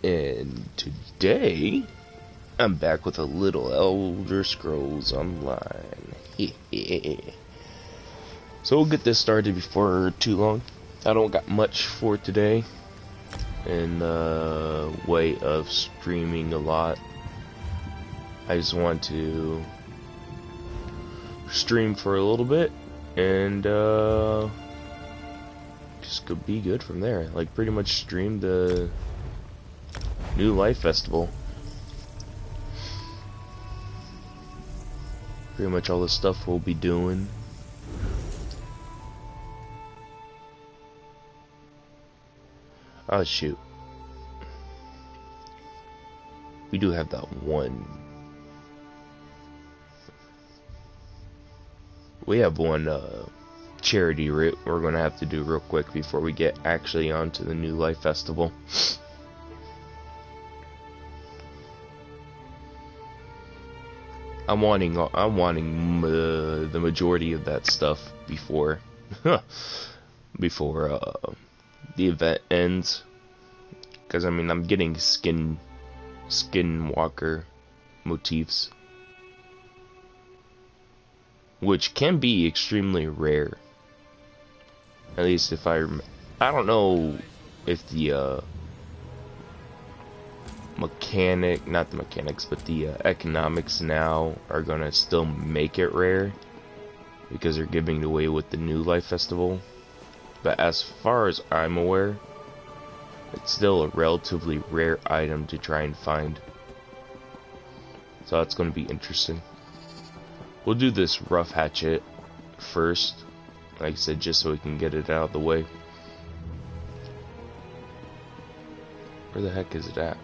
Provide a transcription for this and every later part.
And today, I'm back with a little Elder Scrolls Online. So we'll get this started before too long. I don't got much for today in the way of streaming a lot. I just want to stream for a little bit and just could be good from there. Like pretty much stream the New Life Festival. Pretty much all the stuff we'll be doing. Oh shoot. We do have that one. We have one charity route we're gonna have to do real quick before we get actually onto the New Life Festival. I'm wanting the majority of that stuff before before the event ends, because I mean I'm getting skinwalker motifs, which can be extremely rare. At least if I don't know if the not the mechanics, but the economics now are gonna still make it rare because they're giving it away with the New Life Festival. But as far as I'm aware, it's still a relatively rare item to try and find. So that's gonna be interesting. We'll do this rough hatchet first, like I said, just so we can get it out of the way. Where the heck is it at?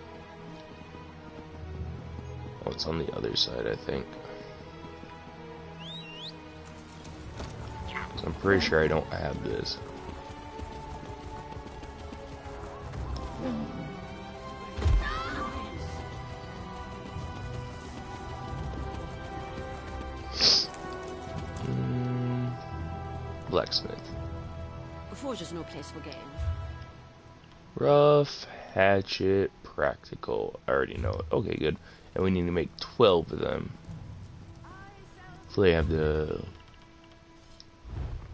Oh, it's on the other side, I think. So I'm pretty sure I don't have this. Blacksmith. Forge is no place for game. Rough, hatchet, practical. I already know it. Okay, good. And we need to make 12 of them. Hopefully I have the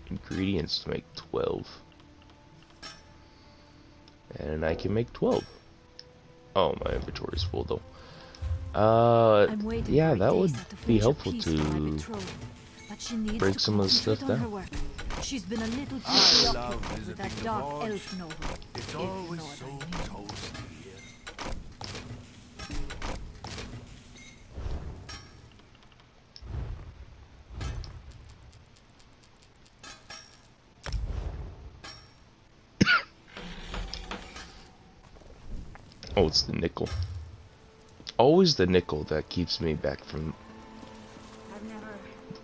ingredients to make 12. And I can make 12. Oh, my inventory is full though. Yeah, that would be helpful to break some of the stuff down. She's been a little too preoccupied with that dark elf novel. It's always so toasty here. Oh, it's the nickel. Always the nickel that keeps me back from I've never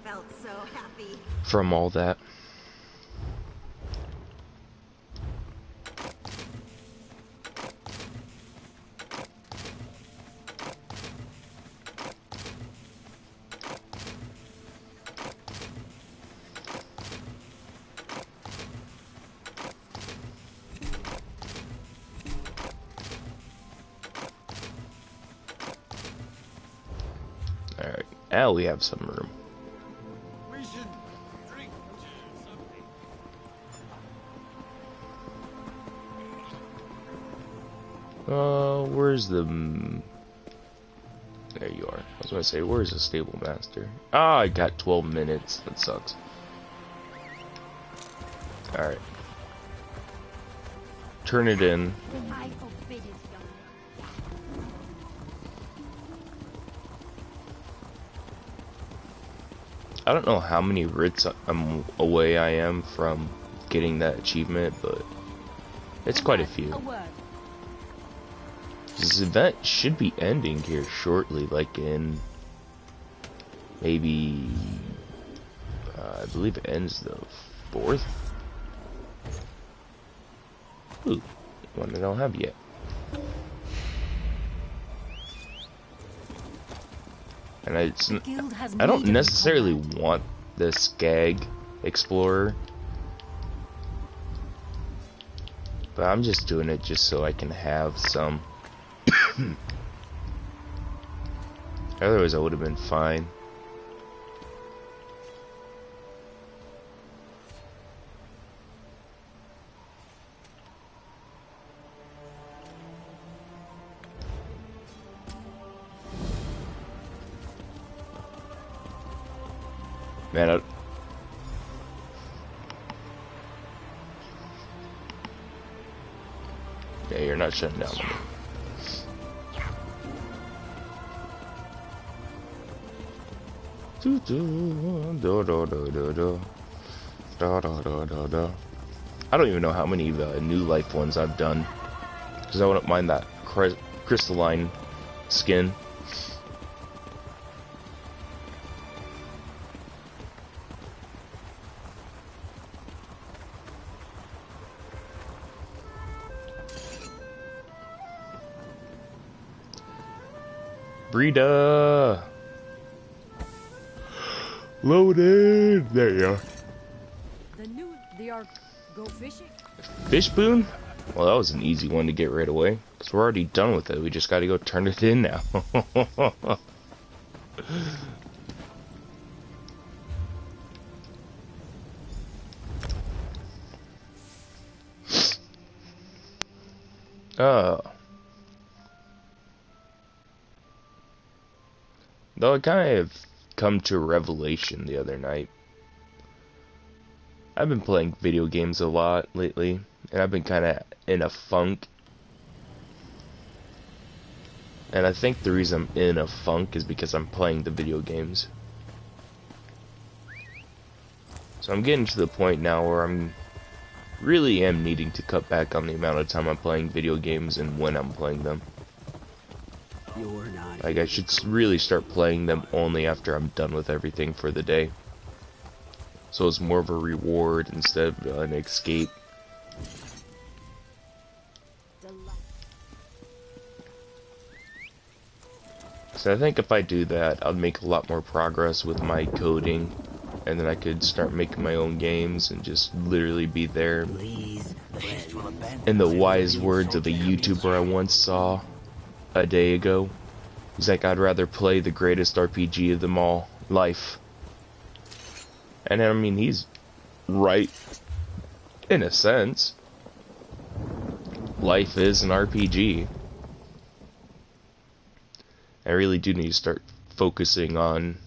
felt so happy. from all that. Alright, now we have some room. We should drink something. Where's the... There you are. I was gonna say, where's the stable master? Ah, I got 12 minutes. That sucks. Alright. Turn it in. I forbid it, young. I don't know how many writs away I am from getting that achievement, but it's quite a few. A word. This event should be ending here shortly, like in maybe I believe it ends the 4th. Ooh, one I don't have yet. And I don't necessarily want the Skag Explorer, but I'm just doing it just so I can have some Otherwise, I would have been fine. Man, yeah, you're not shutting down on me. I don't even know how many New Life ones I've done, because I wouldn't mind that crystalline skin. Brita! Loaded! There you are. They are go fishing? Fish boon? Well, that was an easy one to get right away. Because we're already done with it. We just gotta go turn it in now. Oh. Though I kind of come to a revelation the other night. I've been playing video games a lot lately, and I've been kind of in a funk. And I think the reason I'm in a funk is because I'm playing the video games. So I'm getting to the point now where I'm really am needing to cut back on the amount of time I'm playing video games and when I'm playing them. Like, I should really start playing them only after I'm done with everything for the day. So it's more of a reward instead of an escape. So I think if I do that, I'll make a lot more progress with my coding. And then I could start making my own games and just literally be there. In the wise words of a YouTuber I once saw a day ago, he's like, I'd rather play the greatest RPG of them all, life. And I mean, he's right, in a sense. Life is an RPG. I really do need to start focusing on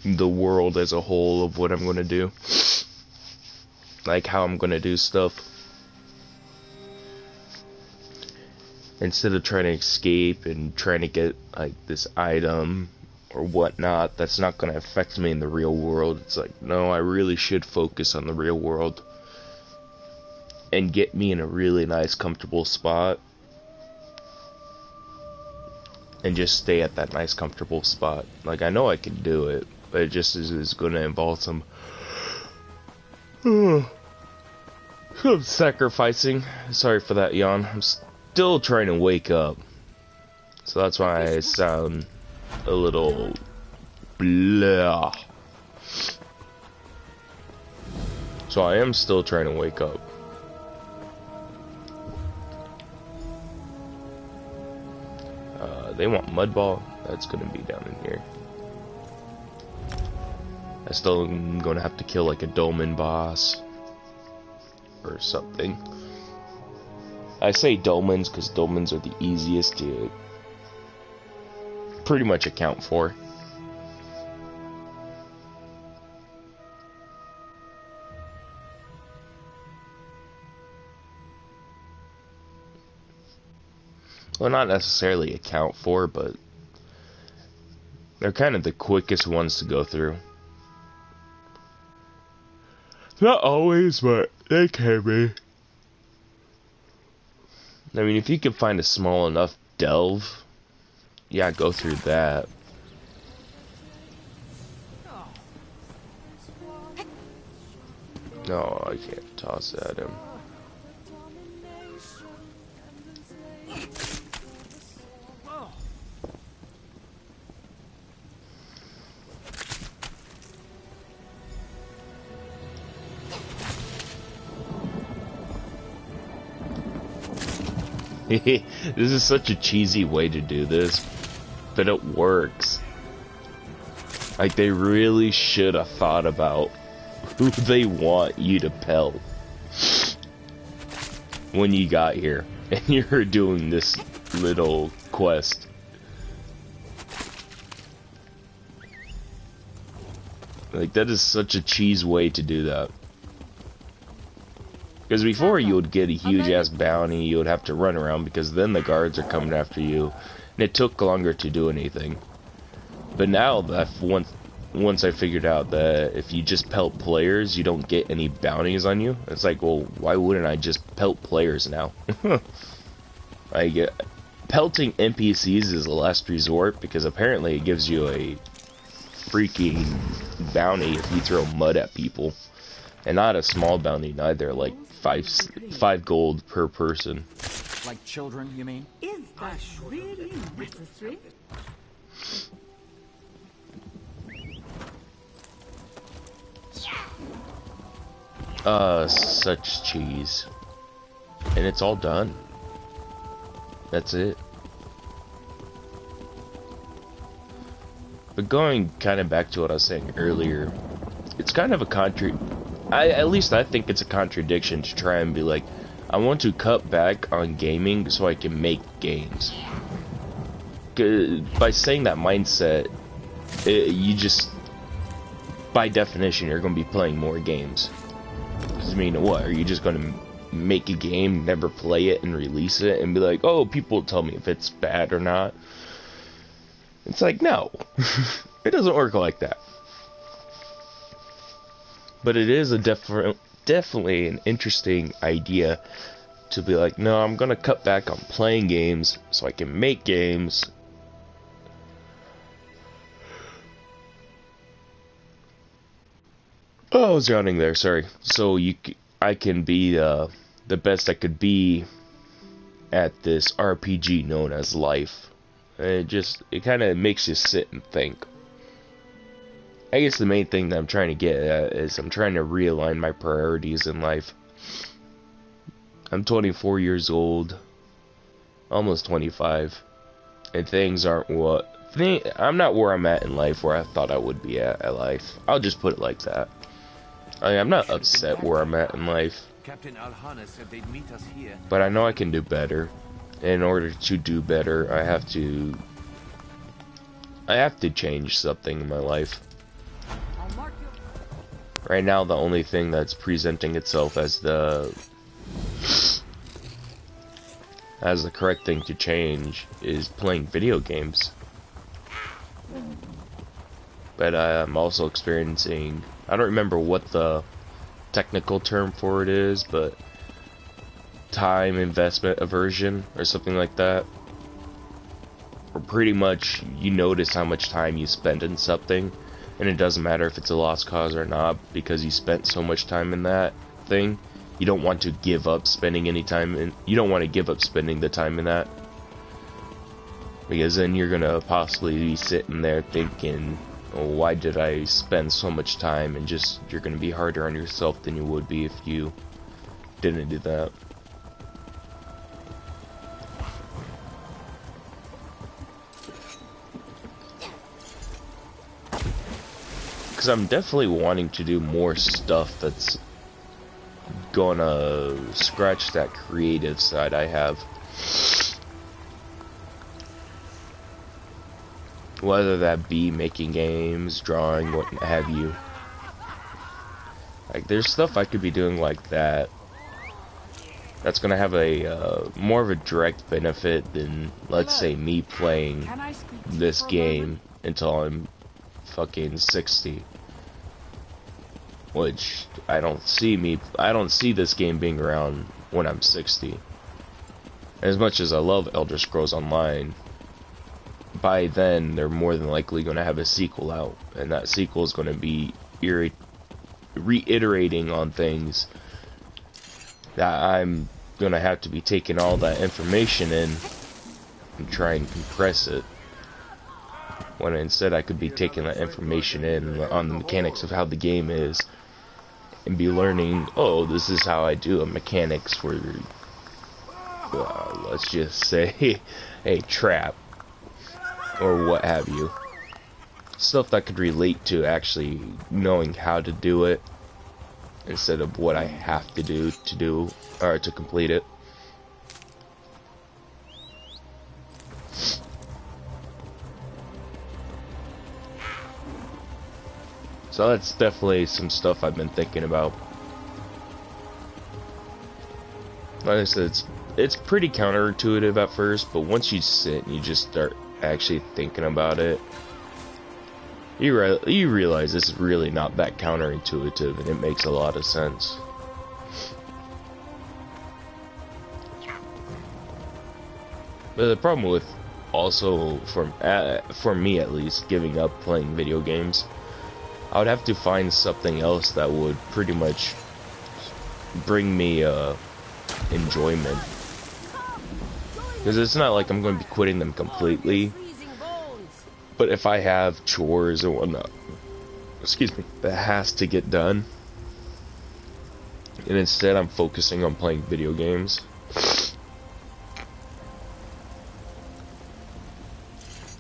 the world as a whole of what I'm going to do. Like how I'm going to do stuff. Instead of trying to escape and trying to get like this item or whatnot that's not going to affect me in the real world. It's like, no, I really should focus on the real world and get me in a really nice comfortable spot and just stay at that nice comfortable spot. Like, I know I can do it, but it just is going to involve some sacrificing. Sorry for that yawn. I'm still trying to wake up, so that's why I sound a little blah. So I am still trying to wake up. They want mud ball. That's gonna be down in here. I still am gonna have to kill like a dolmen boss or something. I say dolmens because dolmens are the easiest to pretty much account for. Well, not necessarily account for, but they're kind of the quickest ones to go through. Not always, but they can be. I mean, if you can find a small enough delve, yeah, go through that. No, I can't toss it at him. This is such a cheesy way to do this, but it works. Like, they really should have thought about who they want you to pelt when you got here and you're doing this little quest. Like, that is such a cheese way to do that. Because before you would get a huge ass bounty, you would have to run around because then the guards are coming after you, and it took longer to do anything. But now that once I figured out that if you just pelt players, you don't get any bounties on you. It's like, well, why wouldn't I just pelt players now? Like, pelting NPCs is a last resort because apparently it gives you a freaking bounty if you throw mud at people, and not a small bounty neither, like five gold per person. Like children, you mean? Is that really necessary? Such cheese. And it's all done. That's it. But going kind of back to what I was saying earlier, it's kind of a at least I think it's a contradiction to try and be like, I want to cut back on gaming so I can make games. By saying that mindset, you just, by definition, you're going to be playing more games. I mean, what, are you just going to make a game, never play it, and release it, and be like, oh, people tell me if it's bad or not? It's like, no. It doesn't work like that. But it is a definitely an interesting idea to be like, no, I'm going to cut back on playing games so I can make games. Oh, I was yawning there, sorry. So I can be the best I could be at this RPG known as life. And it kind of makes you sit and think. I guess the main thing that I'm trying to get at is I'm trying to realign my priorities in life. I'm 24 years old, almost 25, and things aren't I'm not where I'm at in life where I thought I would be at life. I'll just put it like that. I'm not upset where I'm at in life, Captain Alhana said they'd meet us here. but I know I can do better. In order to do better, I have to change something in my life. Right now, the only thing that's presenting itself as the correct thing to change is playing video games. But I'm also experiencing, I don't remember what the technical term for it is, but time investment aversion or something like that. Or pretty much you notice how much time you spend in something, and it doesn't matter if it's a lost cause or not, because you spent so much time in that thing. You don't want to give up spending any time in, you don't want to give up spending the time in that, because then you're gonna possibly be sitting there thinking, oh, why did I spend so much time, and you're gonna be harder on yourself than you would be if you didn't do that. Because I'm definitely wanting to do more stuff that's gonna scratch that creative side I have. Whether that be making games, drawing, what have you. Like, there's stuff I could be doing like that that's gonna have a more of a direct benefit than, let's say, me playing this game until I'm fucking 60. Which I don't see this game being around when I'm 60. As much as I love Elder Scrolls Online, by then they're more than likely going to have a sequel out, and that sequel is going to be reiterating on things that I'm going to have to be taking all that information in and try and compress it. When instead I could be taking that information in on the mechanics of how the game is, and be learning, oh, this is how I do a mechanics for let's just say, a trap, or what have you. Stuff that could relate to actually knowing how to do it, instead of what I have to do, or to complete it. So that's definitely some stuff I've been thinking about. Like I said, it's pretty counterintuitive at first, but once you sit and you just start actually thinking about it, you realize it's really not that counterintuitive, and it makes a lot of sense. But the problem with also, for me at least, giving up playing video games, I would have to find something else that would pretty much bring me enjoyment. Because it's not like I'm going to be quitting them completely. But if I have chores or whatnot, excuse me, that has to get done, and instead I'm focusing on playing video games,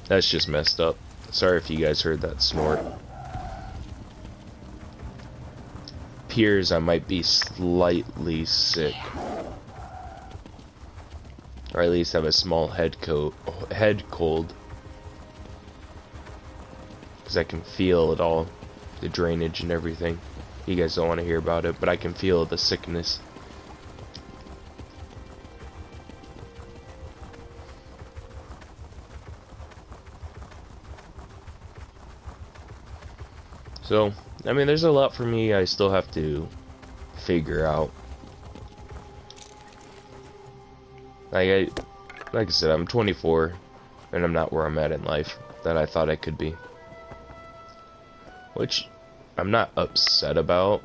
that's just messed up. Sorry if you guys heard that snort. Appears I might be slightly sick, or at least have a small head cold, because I can feel it all, the drainage and everything. You guys don't want to hear about it, but I can feel the sickness. So, I mean, there's a lot for me I still have figure out. Like I said, I'm 24, and I'm not where I'm at in life that I thought I could be. Which I'm not upset about.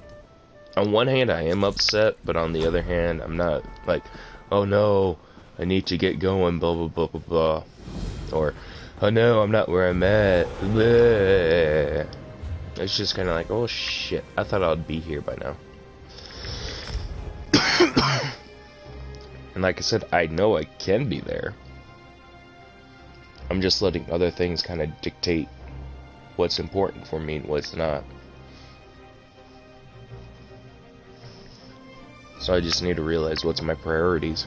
On one hand, I am upset, but on the other hand, I'm not like, oh no, I need to get going, blah blah blah blah blah, or oh no, I'm not where I'm at. Bleh. It's just kind of like, oh shit, I thought I'd be here by now. And like I said, I know I can be there. I'm just letting other things kind of dictate what's important for me and what's not. So I just need to realize what's my priorities.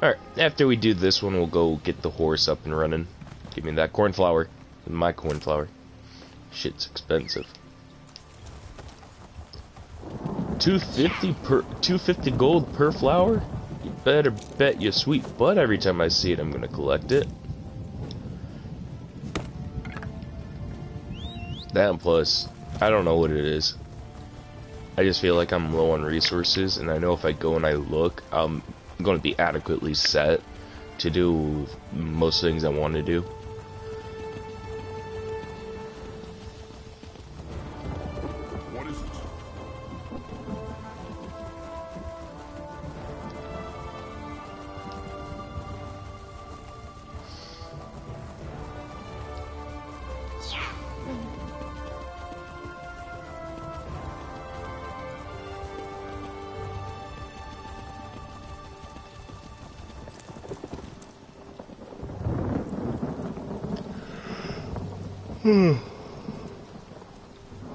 Alright, after we do this one, we'll go get the horse up and running. Give me that cornflower. My cornflower. Shit's expensive. 250 gold per flower? You better bet your sweet butt every time I see it I'm gonna collect it. That and plus, I don't know what it is. I just feel like I'm low on resources, and I know if I go and I look, I'm going to be adequately set to do most things I want to do. What is it?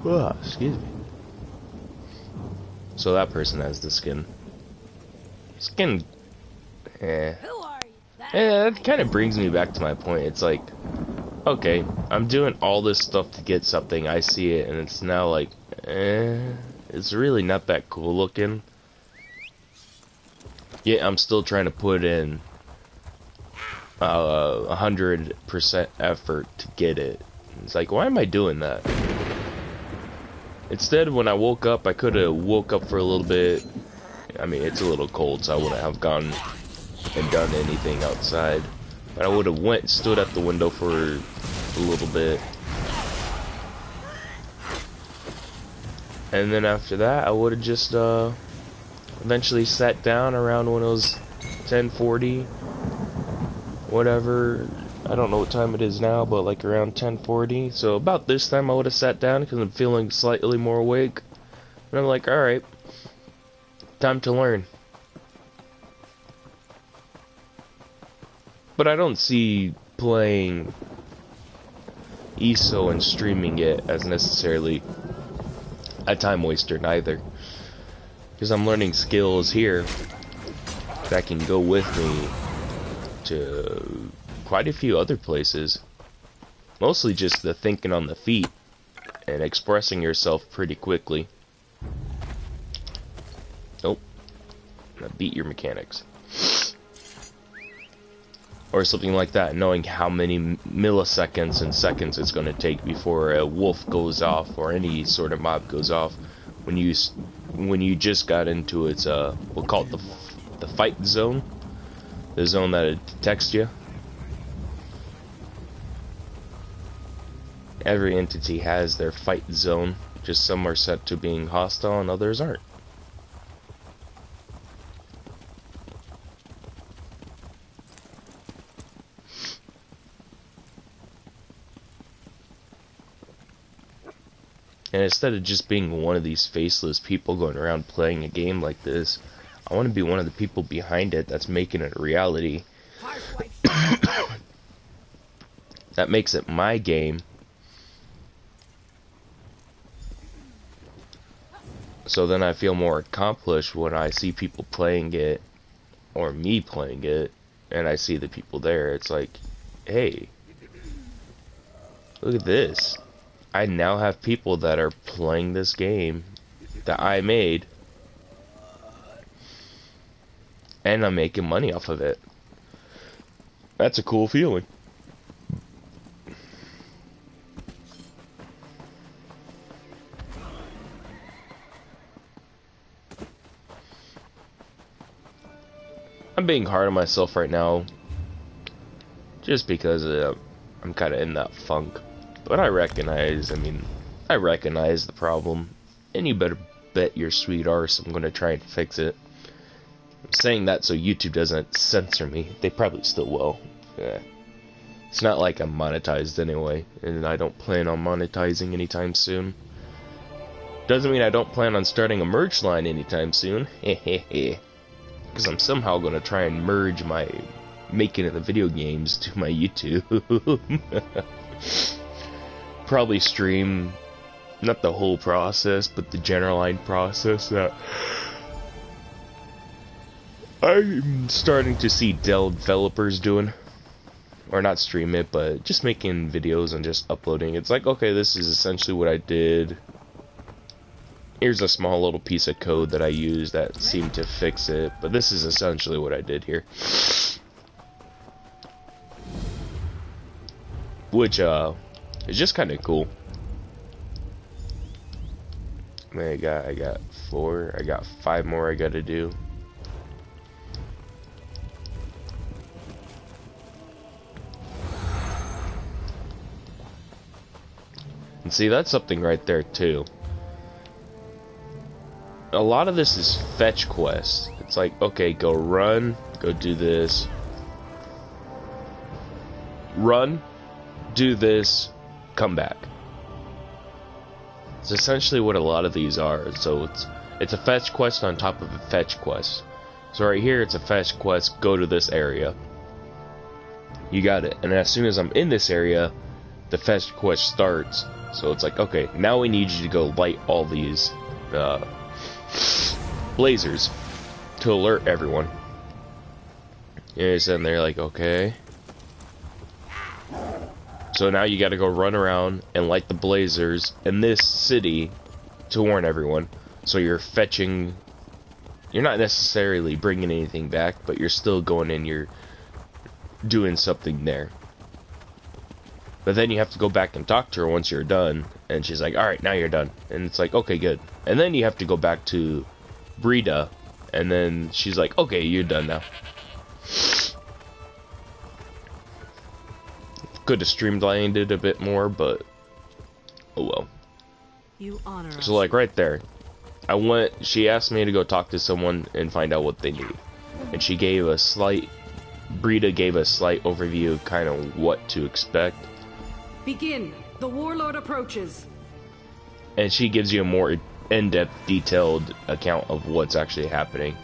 Oh, excuse me. So that person has the skin. Skin. Eh. Yeah, that kind of brings me back to my point. It's like, okay, I'm doing all this stuff to get something. I see it, and it's now like, it's really not that cool looking. Yeah, I'm still trying to put in 100% effort to get it. It's like, why am I doing that? Instead, when I woke up, I could have woke up for a little bit. I mean, it's a little cold, so I wouldn't have gone and done anything outside. But I would have went and stood at the window for a little bit. And then after that, I would have just eventually sat down around when it was 10:40. Whatever. I don't know what time it is now, but like around 10:40. So about this time I would have sat down because I'm feeling slightly more awake. And I'm like, alright, time to learn. But I don't see playing ESO and streaming it as necessarily a time waster neither. Because I'm learning skills here that can go with me to quite a few other places. Mostly just the thinking on the feet and expressing yourself pretty quickly. Nope. Now beat your mechanics. Or something like that, knowing how many milliseconds and seconds it's going to take before a wolf goes off or any sort of mob goes off when you just got into its we'll call it the fight zone, the zone that it detects you. Every entity has their fight zone, just some are set to being hostile and others aren't. And instead of just being one of these faceless people going around playing a game like this, I want to be one of the people behind it that's making it a reality. That makes it my game. So then I feel more accomplished when I see people playing it, or me playing it, and I see the people there. It's like, hey, look at this. I now have people that are playing this game that I made, and I'm making money off of it. That's a cool feeling. I'm being hard on myself right now, just because I'm kind of in that funk. But I recognize the problem, and you better bet your sweet arse I'm gonna try and fix it. I'm saying that so YouTube doesn't censor me. They probably still will. Yeah. It's not like I'm monetized anyway, and I don't plan on monetizing anytime soon. Doesn't mean I don't plan on starting a merch line anytime soon. Hehehe. Because I'm somehow gonna try and merge my making of the video games to my YouTube. Probably stream not the whole process, but the generalized process that I'm starting to see developers doing. Or not stream it, but just making videos and just uploading. It's like, okay, this is essentially what I did. Here's a small little piece of code that I used that seemed to fix it, but this is essentially what I did here. Which, is just kind of cool. I got 4, I got 5 more I gotta do. And see, that's something right there too. A lot of this is fetch quests. It's like, okay, go run, go do this. Run, do this, come back. It's essentially what a lot of these are. So it's a fetch quest on top of a fetch quest. So right here, it's a fetch quest, go to this area. You got it. And as soon as I'm in this area, the fetch quest starts. So it's like, okay, now we need you to go light all these blazers to alert everyone. And then they're like, okay. So now you gotta go run around and light the blazers in this city to warn everyone. So you're fetching, you're not necessarily bringing anything back, but you're still going in, you're doing something there. But then you have to go back and talk to her once you're done, and she's like, alright, now you're done. And it's like, okay, good. And then you have to go back to Breda, and then she's like, okay, you're done now. Could have streamlined it a bit more, but oh well. You honor us. So like right there, she asked me to go talk to someone and find out what they need. And she gave a slight, Breda gave a slight overview of kind of what to expect. Begin. The warlord approaches. And she gives you a more in-depth, detailed account of what's actually happening.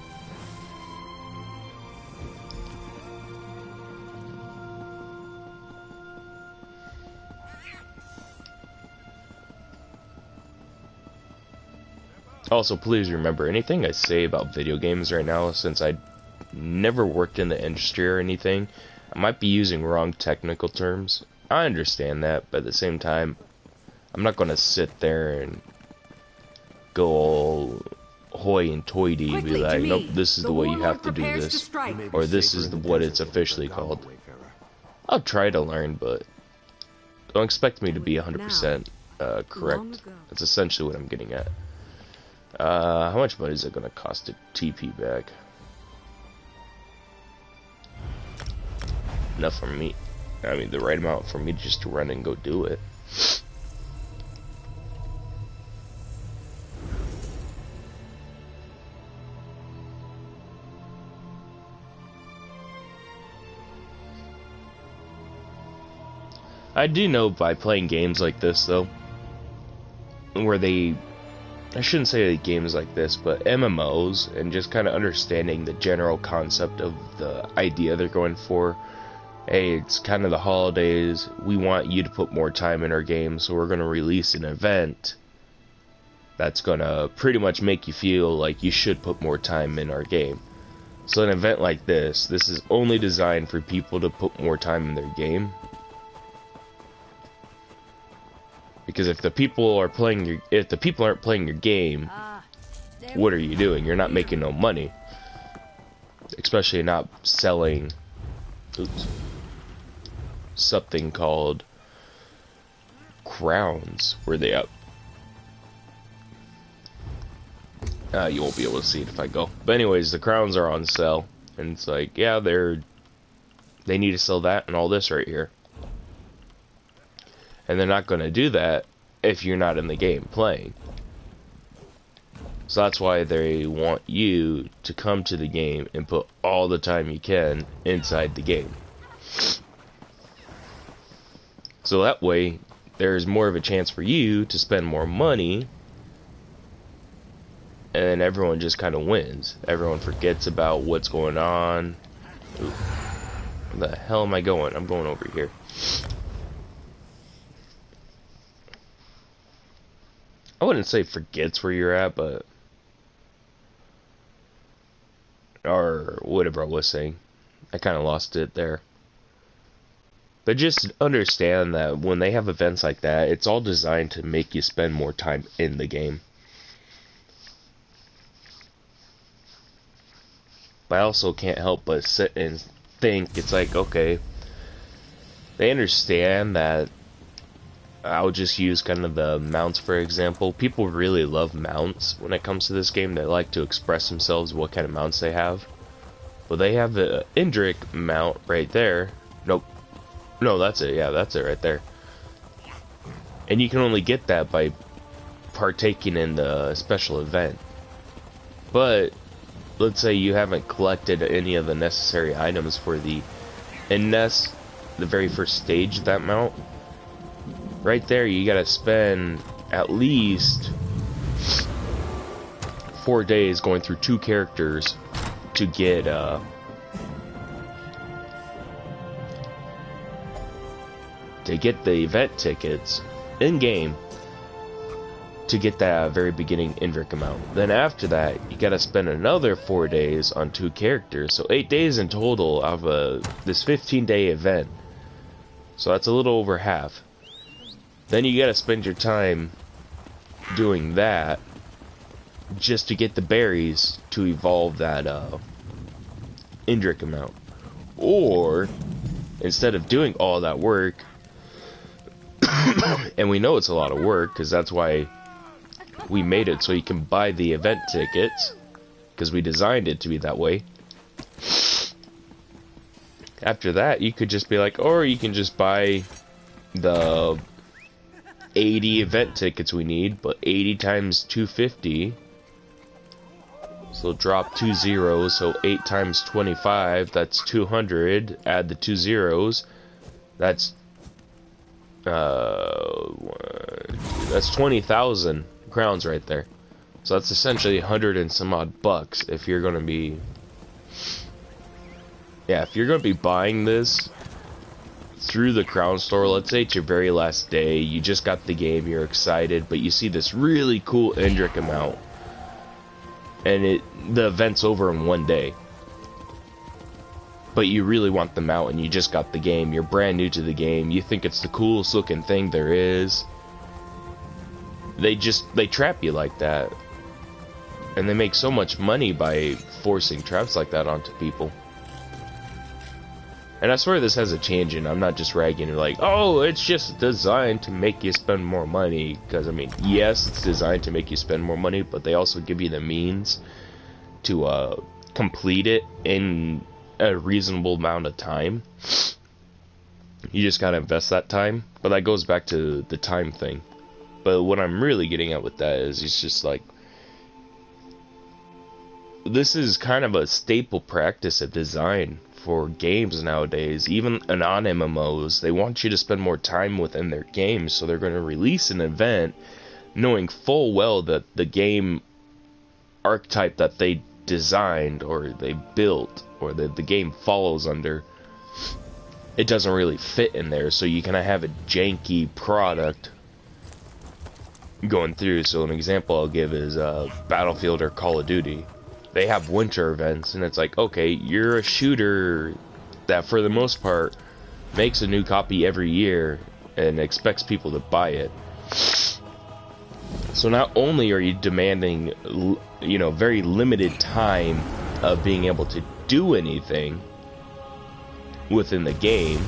Also, please remember, anything I say about video games right now, since I never worked in the industry or anything, I might be using wrong technical terms. I understand that, but at the same time, I'm not going to sit there and go all hoity-toity and be like, nope, this is the way you have to do this, or this is what it's officially called. I'll try to learn, but don't expect me to be 100% correct. That's essentially what I'm getting at. How much money is it going to cost to TP back? Enough for me. I mean, the right amount for me just to run and go do it. I do know by playing games like this, though, where I shouldn't say games like this, but MMOs, and just kind of understanding the general concept of the idea they're going for. Hey, it's kind of the holidays, we want you to put more time in our game, so we're going to release an event that's going to pretty much make you feel like you should put more time in our game. So an event like this is only designed for people to put more time in their game. Because if the people aren't playing your game, what are you doing? You're not making no money. Especially not selling something called crowns. Where they up? You won't be able to see it if I go. But anyways, the crowns are on sale, and it's like, yeah, they need to sell that and all this right here. And they're not going to do that if you're not in the game playing. So that's why they want you to come to the game and put all the time you can inside the game. So that way, there's more of a chance for you to spend more money, and everyone just kind of wins. Everyone forgets about what's going on. Ooh. Where the hell am I going? I'm going over here. I wouldn't say forgets where you're at, but... or whatever I was saying. I kind of lost it there. But just understand that when they have events like that, it's all designed to make you spend more time in the game. But I also can't help but sit and think, it's like, okay, they understand that. I'll just use kind of the mounts for example. People really love mounts when it comes to this game. They like to express themselves what kind of mounts they have. Well, they have the Indrik mount right there. Nope. No, that's it. Yeah, that's it right there. And you can only get that by partaking in the special event. But let's say you haven't collected any of the necessary items for the Inness, the very first stage of that mount. Right there, you gotta spend at least 4 days going through 2 characters to get the event tickets in game to get that very beginning Indrik amount. Then after that, you gotta spend another 4 days on 2 characters, so 8 days in total of this 15-day event. So that's a little over half. Then you gotta spend your time doing that just to get the berries to evolve that Indrik amount. Or instead of doing all that work, and we know it's a lot of work because that's why we made it so you can buy the event tickets, because we designed it to be that way. After that, you could just be like, or you can just buy the 80 event tickets we need, but 80 times 250, so drop 2 zeros, so 8 times 25, that's 200, add the 2 zeros, that's 20,000 crowns right there. So that's essentially 100 and some odd bucks if you're gonna be, yeah, if you're gonna be buying this through the Crown Store. Let's say it's your very last day, you just got the game, you're excited, but you see this really cool Indrik amount, and the event's over in one day. But you really want them out, and you just got the game, you're brand new to the game, you think it's the coolest looking thing there is. They trap you like that. And they make so much money by forcing traps like that onto people. And I swear this has a tangent. I'm not just ragging like, oh, it's just designed to make you spend more money. Because, I mean, yes, it's designed to make you spend more money, but they also give you the means to complete it in a reasonable amount of time. You just gotta invest that time. But that goes back to the time thing. But what I'm really getting at with that is it's just like, this is kind of a staple practice of design for games nowadays. Even non-MMOs, they want you to spend more time within their games, so they're going to release an event knowing full well that the game archetype that they designed or they built or that the game follows under, it doesn't really fit in there, so you kind of have a janky product going through. So an example I'll give is Battlefield or Call of Duty. They have winter events, and it's like, okay, you're a shooter that for the most part makes a new copy every year and expects people to buy it. So not only are you demanding, you know, very limited time of being able to do anything within the game,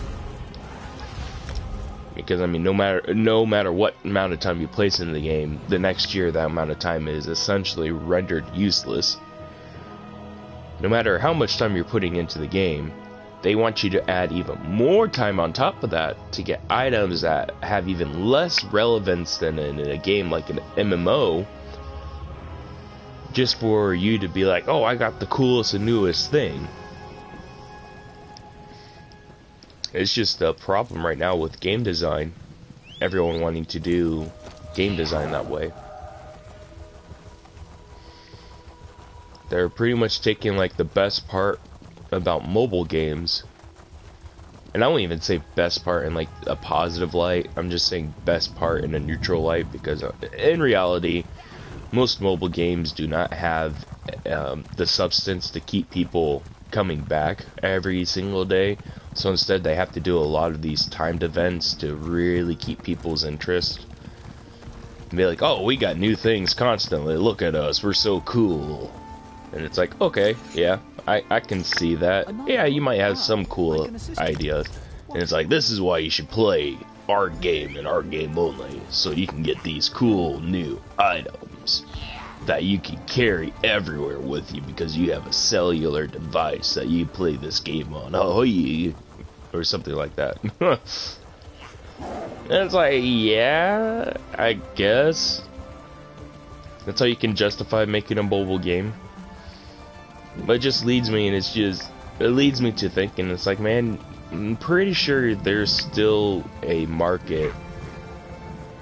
because I mean, no matter what amount of time you place in the game, the next year that amount of time is essentially rendered useless. No matter how much time you're putting into the game, they want you to add even more time on top of that to get items that have even less relevance than in a game like an MMO, just for you to be like, oh, I got the coolest and newest thing. It's just a problem right now with game design. Everyone wanting to do game design that way. They're pretty much taking like the best part about mobile games, and I won't even say best part in like a positive light, I'm just saying best part in a neutral light, because in reality most mobile games do not have the substance to keep people coming back every single day. So instead they have to do a lot of these timed events to really keep people's interest. And be like, oh, we got new things constantly, look at us, we're so cool. And it's like, okay, yeah, I can see that. Yeah, you might have some cool ideas. And it's like, this is why you should play our game and our game only, so you can get these cool new items that you can carry everywhere with you because you have a cellular device that you play this game on. Oh, yeah. Or something like that. And it's like, yeah, I guess. That's how you can justify making a mobile game. But it just leads me, and it leads me to thinking, it's like, man, I'm pretty sure there's still a market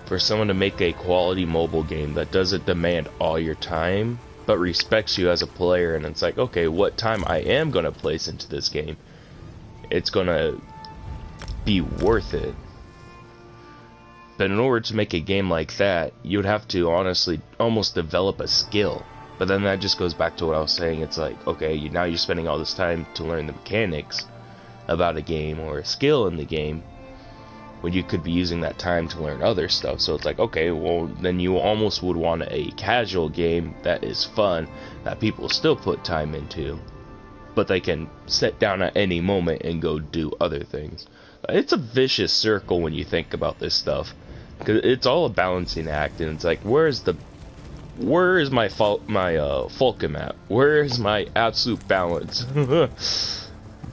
for someone to make a quality mobile game that doesn't demand all your time, but respects you as a player. And it's like, okay, what time I am going to place into this game, it's going to be worth it. But in order to make a game like that, you would have to honestly almost develop a skill. But then that just goes back to what I was saying. It's like, okay, now you're spending all this time to learn the mechanics about a game or a skill in the game, when you could be using that time to learn other stuff. So it's like, okay, well, then you almost would want a casual game that is fun, that people still put time into, but they can sit down at any moment and go do other things. It's a vicious circle when you think about this stuff, because it's all a balancing act. And it's like, where is my fulcrum at? Where is my absolute balance?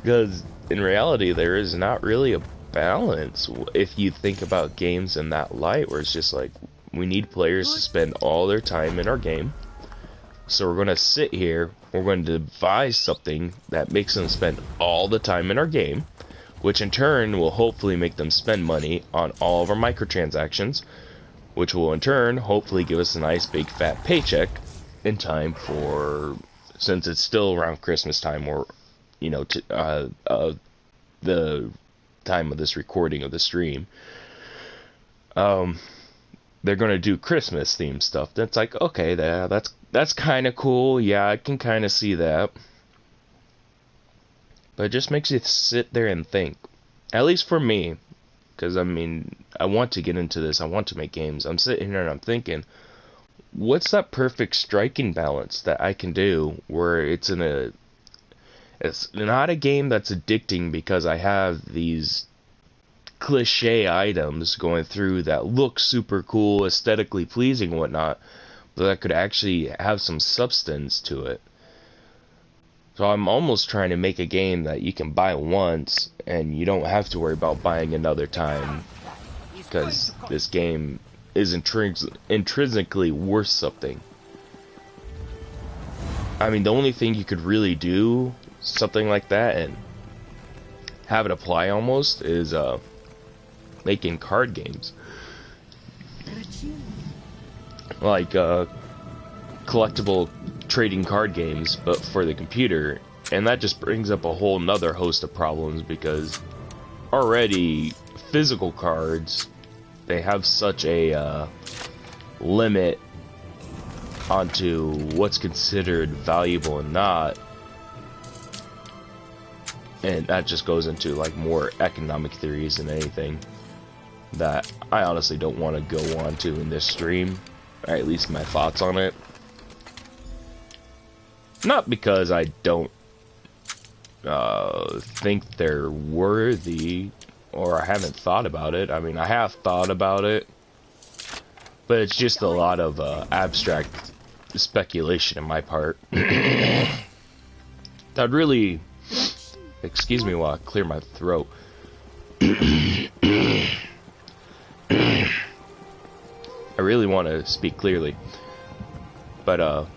Because in reality, there is not really a balance if you think about games in that light, where it's just like, we need players to spend all their time in our game, so we're going to sit here, we're going to devise something that makes them spend all the time in our game, which in turn will hopefully make them spend money on all of our microtransactions, which will in turn hopefully give us a nice big fat paycheck in time for, since it's still around Christmas time, or you know, the time of this recording of the stream, they're gonna do Christmas themed stuff. That's like, okay, that's kind of cool. Yeah, I can kind of see that. But it just makes you sit there and think. At least for me, because I mean, I want to get into this. I want to make games. I'm sitting here and I'm thinking, what's that perfect striking balance that I can do where it's not a game that's addicting because I have these cliche items going through that look super cool, aesthetically pleasing, whatnot, but that could actually have some substance to it. So I'm almost trying to make a game that you can buy once and you don't have to worry about buying another time, because this game is intrinsically worth something. I mean, the only thing you could really do something like that and have it apply almost is making card games, like collectible trading card games, but for the computer. And that just brings up a whole nother host of problems, because already physical cards, they have such a limit onto what's considered valuable and not, and that just goes into like more economic theories than anything that I honestly don't want to go on to in this stream, or at least my thoughts on it. Not because I don't think they're worthy, or I haven't thought about it. I mean, I have thought about it, but it's just a lot of abstract speculation on my part. That really, excuse me while I clear my throat. I really want to speak clearly, but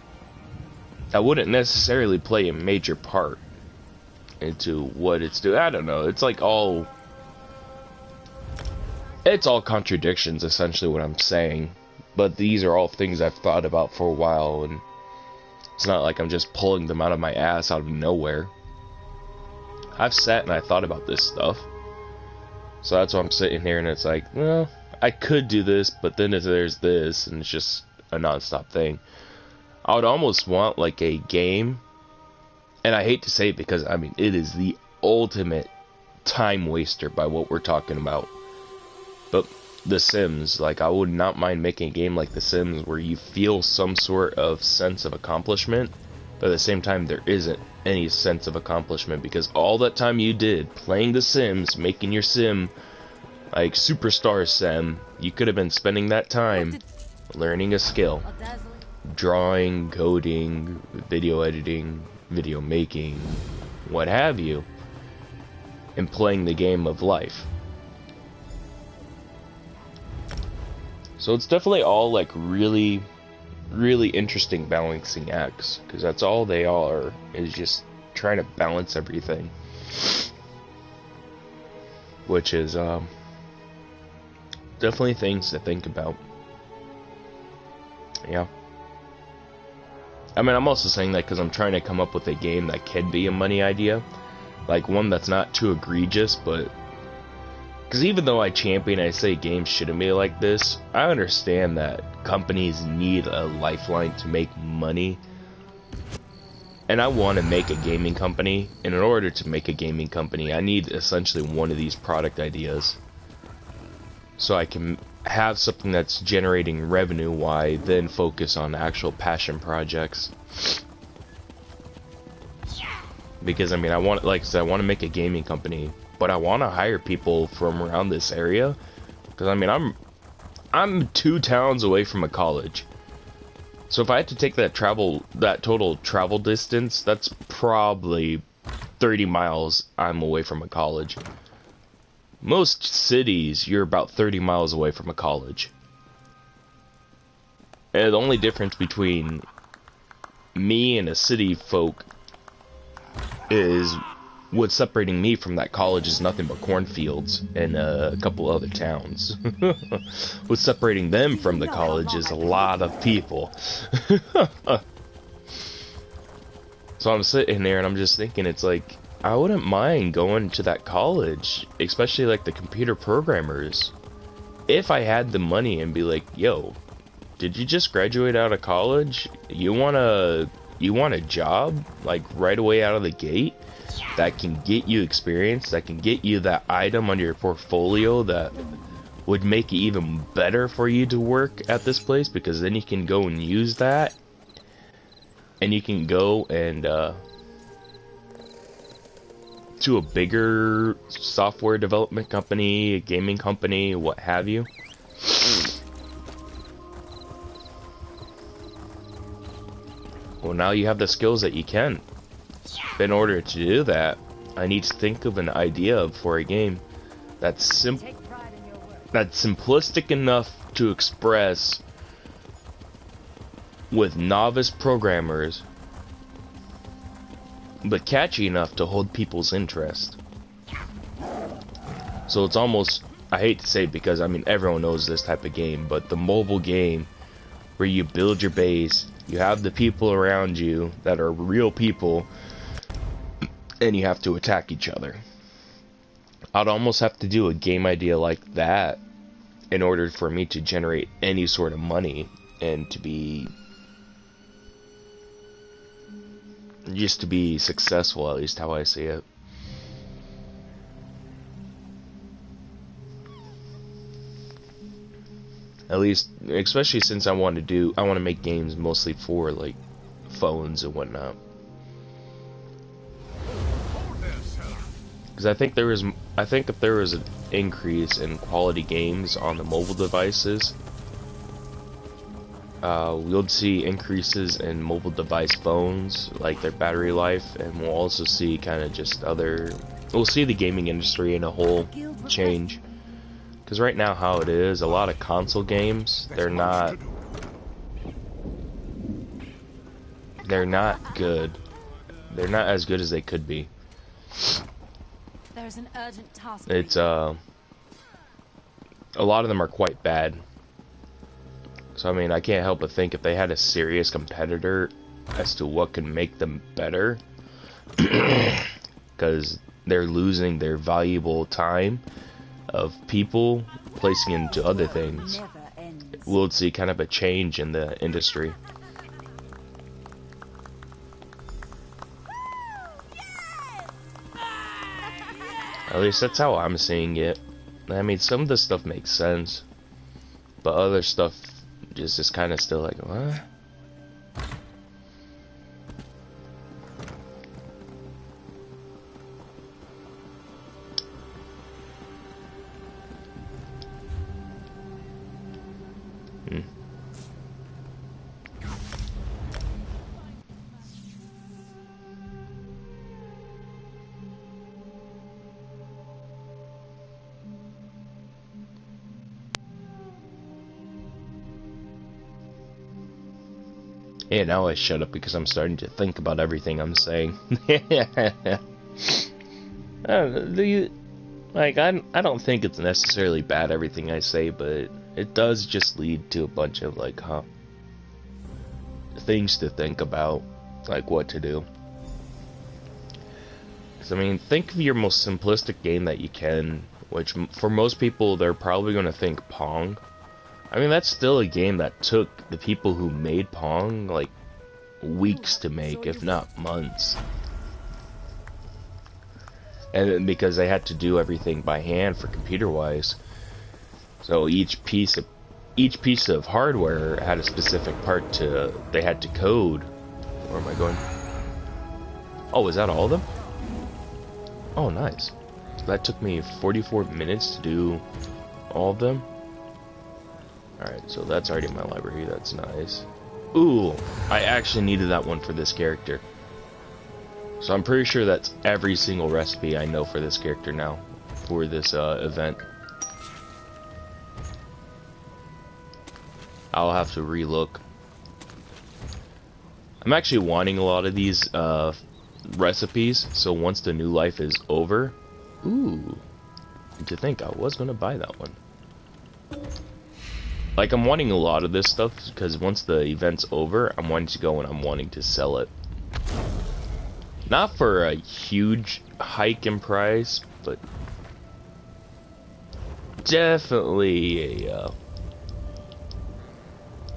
I wouldn't necessarily play a major part into what it's doing. I don't know. It's like it's all contradictions, essentially, what I'm saying. But these are all things I've thought about for a while, and it's not like I'm just pulling them out of my ass out of nowhere. I've sat and I thought about this stuff. So that's why I'm sitting here, and it's like, well, I could do this, but then there's this, and it's just a non-stop thing. I would almost want like a game, and I hate to say it because I mean it is the ultimate time waster by what we're talking about, but The Sims, like I would not mind making a game like The Sims where you feel some sort of sense of accomplishment, but at the same time there isn't any sense of accomplishment, because all that time you did playing The Sims, making your sim like Superstar Sim, you could have been spending that time learning a skill. Drawing, coding, video editing, video making, what have you, and playing the game of life. So it's definitely all like really, really interesting balancing acts, because that's all they are, is just trying to balance everything. Which is definitely things to think about. Yeah. I mean, I'm also saying that because I'm trying to come up with a game that can be a money idea. Like, one that's not too egregious, but... Because even though I champion, I say games shouldn't be like this, I understand that companies need a lifeline to make money. And I want to make a gaming company, and in order to make a gaming company, I need essentially one of these product ideas. So I can have something that's generating revenue while I then focus on actual passion projects. Because I mean, I want, like I said, I want to make a gaming company, but I want to hire people from around this area, because I mean, I'm 2 towns away from a college. So if I had to take that total travel distance, that's probably 30 miles I'm away from a college. Most cities, you're about 30 miles away from a college. And the only difference between me and a city folk is what's separating me from that college is nothing but cornfields and a couple other towns. What's separating them from the college is a lot of people. So I'm sitting there and I'm just thinking, it's like, I wouldn't mind going to that college, especially like the computer programmers, if I had the money and be like, yo, did you just graduate out of college? You want a job like right away out of the gate that can get you experience, that can get you that item on your portfolio that would make it even better for you to work at this place, because then you can go and use that, and you can go and to a bigger software development company, a gaming company, what have you. Well, now you have the skills that you can. But in order to do that, I need to think of an idea for a game that's simplistic enough to express with novice programmers, but catchy enough to hold people's interest. So it's almost, I hate to say it because I mean everyone knows this type of game, but the mobile game where you build your base, you have the people around you that are real people, and you have to attack each other. I'd almost have to do a game idea like that in order for me to generate any sort of money and to be just to be successful, at least how I see it. At least, especially since I want to make games mostly for like phones and whatnot. Because I think if there was an increase in quality games on the mobile devices, we'll see increases in mobile device phones, like their battery life, and we'll also see kind of just we'll see the gaming industry in a whole change. Because right now how it is, a lot of console games, they're not good. They're not as good as they could be. There's an urgent task. It's a lot of them are quite bad. So I mean, I can't help but think if they had a serious competitor as to what could make them better, because they're losing their valuable time of people placing into other things, we'll see kind of a change in the industry. At least that's how I'm seeing it. I mean, some of the stuff makes sense, but other stuff just is kind of still like, what? Yeah, now I shut up because I'm starting to think about everything I'm saying. I don't think it's necessarily bad, everything I say, but it does just lead to a bunch of, like, things to think about, like what to do. Because, I mean, think of your most simplistic game that you can, which for most people, they're probably going to think Pong. I mean, that's still a game that took the people who made Pong, like, weeks to make, if not months. And because they had to do everything by hand for computer-wise. So each piece of hardware had a specific part they had to code. Where am I going? Oh, is that all of them? Oh, nice. So that took me 44 minutes to do all of them. Alright, so that's already in my library, that's nice. Ooh, I actually needed that one for this character. So I'm pretty sure that's every single recipe I know for this character now, for this event. I'll have to relook. I'm actually wanting a lot of these recipes, so once the new life is over... Ooh, to think I was going to buy that one. Like, I'm wanting a lot of this stuff, because once the event's over, I'm wanting to go and I'm wanting to sell it. Not for a huge hike in price, but definitely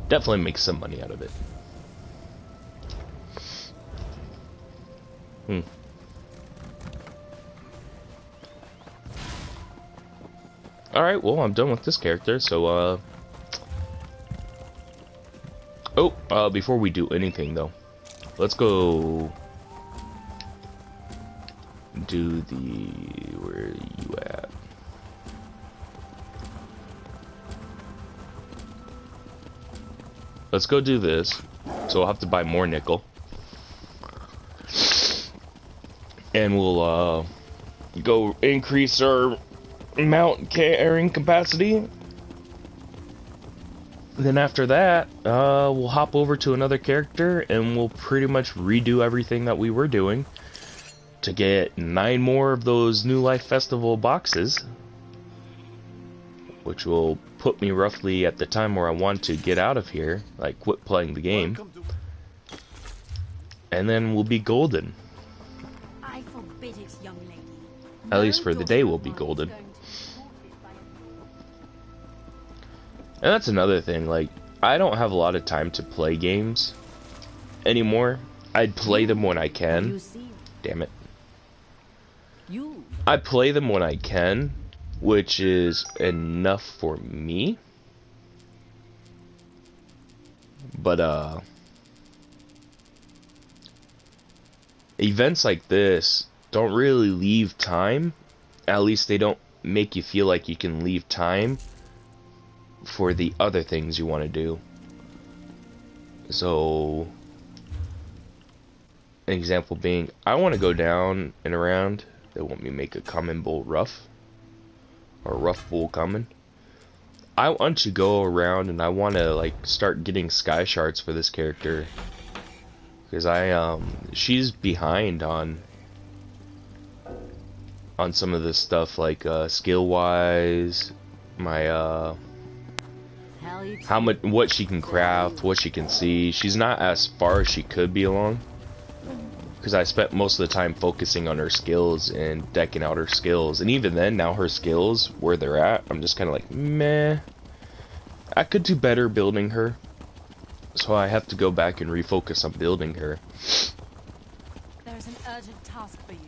definitely make some money out of it. Alright, well, I'm done with this character, so, before we do anything, though, let's go do the... Where are you at? Let's go do this. So I'll have to buy more nickel. And we'll, go increase our mount carrying capacity. Then after that, we'll hop over to another character and we'll pretty much redo everything that we were doing to get 9 more of those New Life Festival boxes, which will put me roughly at the time where I want to get out of here, like quit playing the game, and then we'll be golden. I forbid it, young lady. At least for the day we'll be golden. And that's another thing, like, I don't have a lot of time to play games anymore. I'd play them when I can. Damn it. I play them when I can, which is enough for me. But, events like this don't really leave time. At least they don't make you feel like you can leave time for the other things you want to do. So, an example being, I want to go down and around. They want me to make a common bull rough, or rough bull common. I want to go around and I want to like start getting sky shards for this character, because she's behind on some of this stuff, like skill wise, my what she can craft, what she can see. She's not as far as she could be along, because I spent most of the time focusing on her skills and decking out her skills. And even then, now her skills, where they're at, I'm just kind of like, meh. I could do better building her. So I have to go back and refocus on building her. There's an urgent task for you.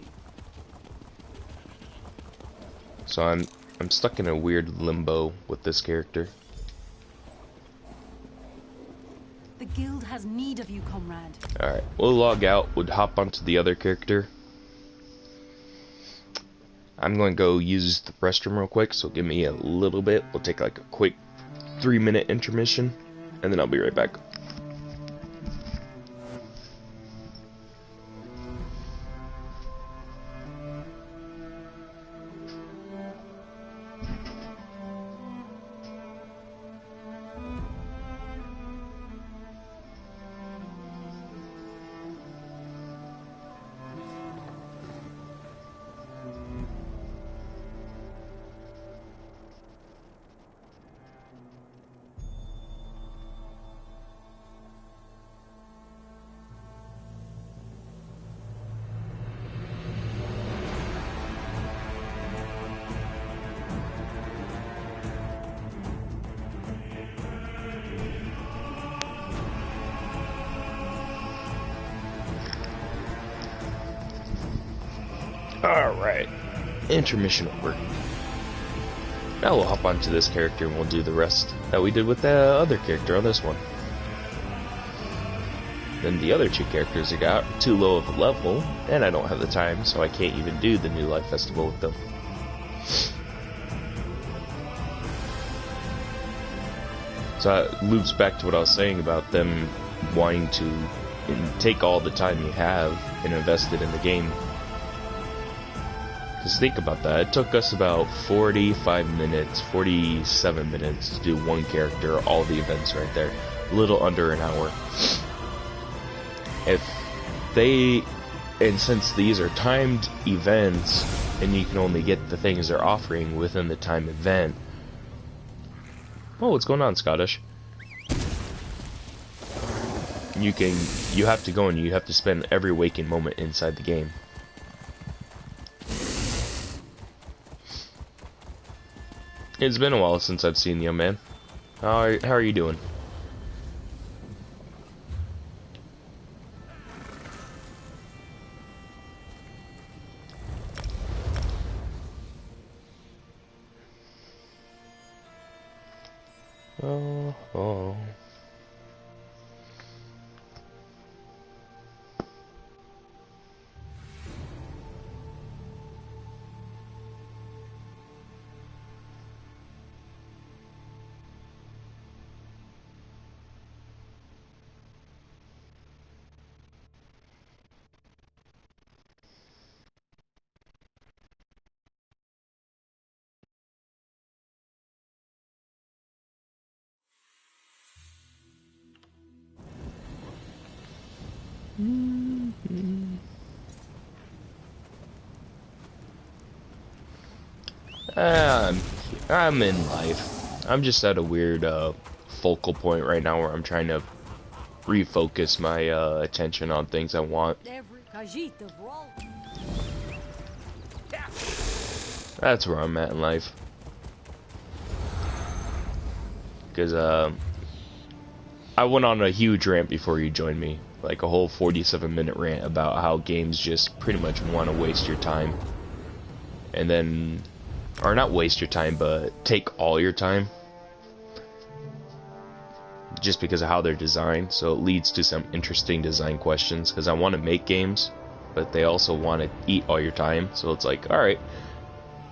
So I'm stuck in a weird limbo with this character. The guild has need of you, comrade. Alright, we'll log out, we'll hop onto the other character. I'm going to go use the restroom real quick, so give me a little bit. We'll take like a quick 3-minute intermission, and then I'll be right back. Alright, intermission over. Now we'll hop onto this character and we'll do the rest that we did with the other character on this one. Then the other 2 characters I got are too low of a level, and I don't have the time, so I can't even do the New Life Festival with them. So that loops back to what I was saying about them wanting to take all the time you have and invest it in the game. Because think about that, it took us about 47 minutes to do one character, all the events right there. A little under an hour. And since these are timed events, and you can only get the things they're offering within the time event. Oh, what's going on, Scottish? you have to go and you have to spend every waking moment inside the game. It's been a while since I've seen you, man. How are you doing? Oh. I'm in life. I'm just at a weird focal point right now where I'm trying to refocus my attention on things I want. That's where I'm at in life. Because I went on a huge rant before you joined me. Like a whole 47-minute rant about how games just pretty much want to waste your time. And then... or not waste your time, but take all your time. Just because of how they're designed. So it leads to some interesting design questions. Because I want to make games, but they also want to eat all your time. So it's like, alright,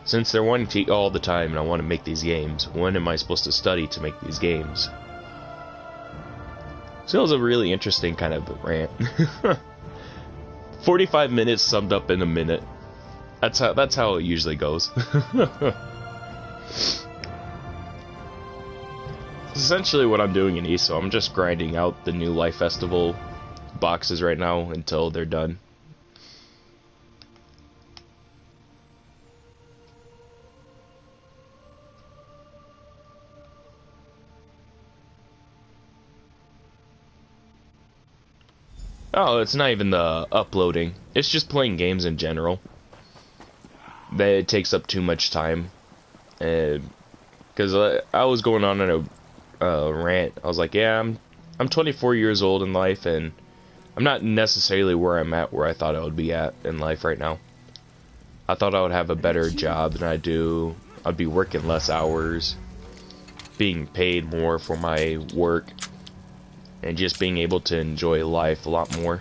since they're wanting to eat all the time and I want to make these games, when am I supposed to study to make these games? So it was a really interesting kind of rant. 45 minutes summed up in a minute. That's how it usually goes. Essentially what I'm doing in ESO, I'm just grinding out the new Life Festival boxes right now until they're done. Oh, it's not even the uploading. It's just playing games in general. That it takes up too much time. Because I was going on in a rant. I was like, yeah, I'm 24 years old in life, and I'm not necessarily where I'm at, where I thought I would be at in life right now. I thought I would have a better job than I do. I'd be working less hours, being paid more for my work, and just being able to enjoy life a lot more.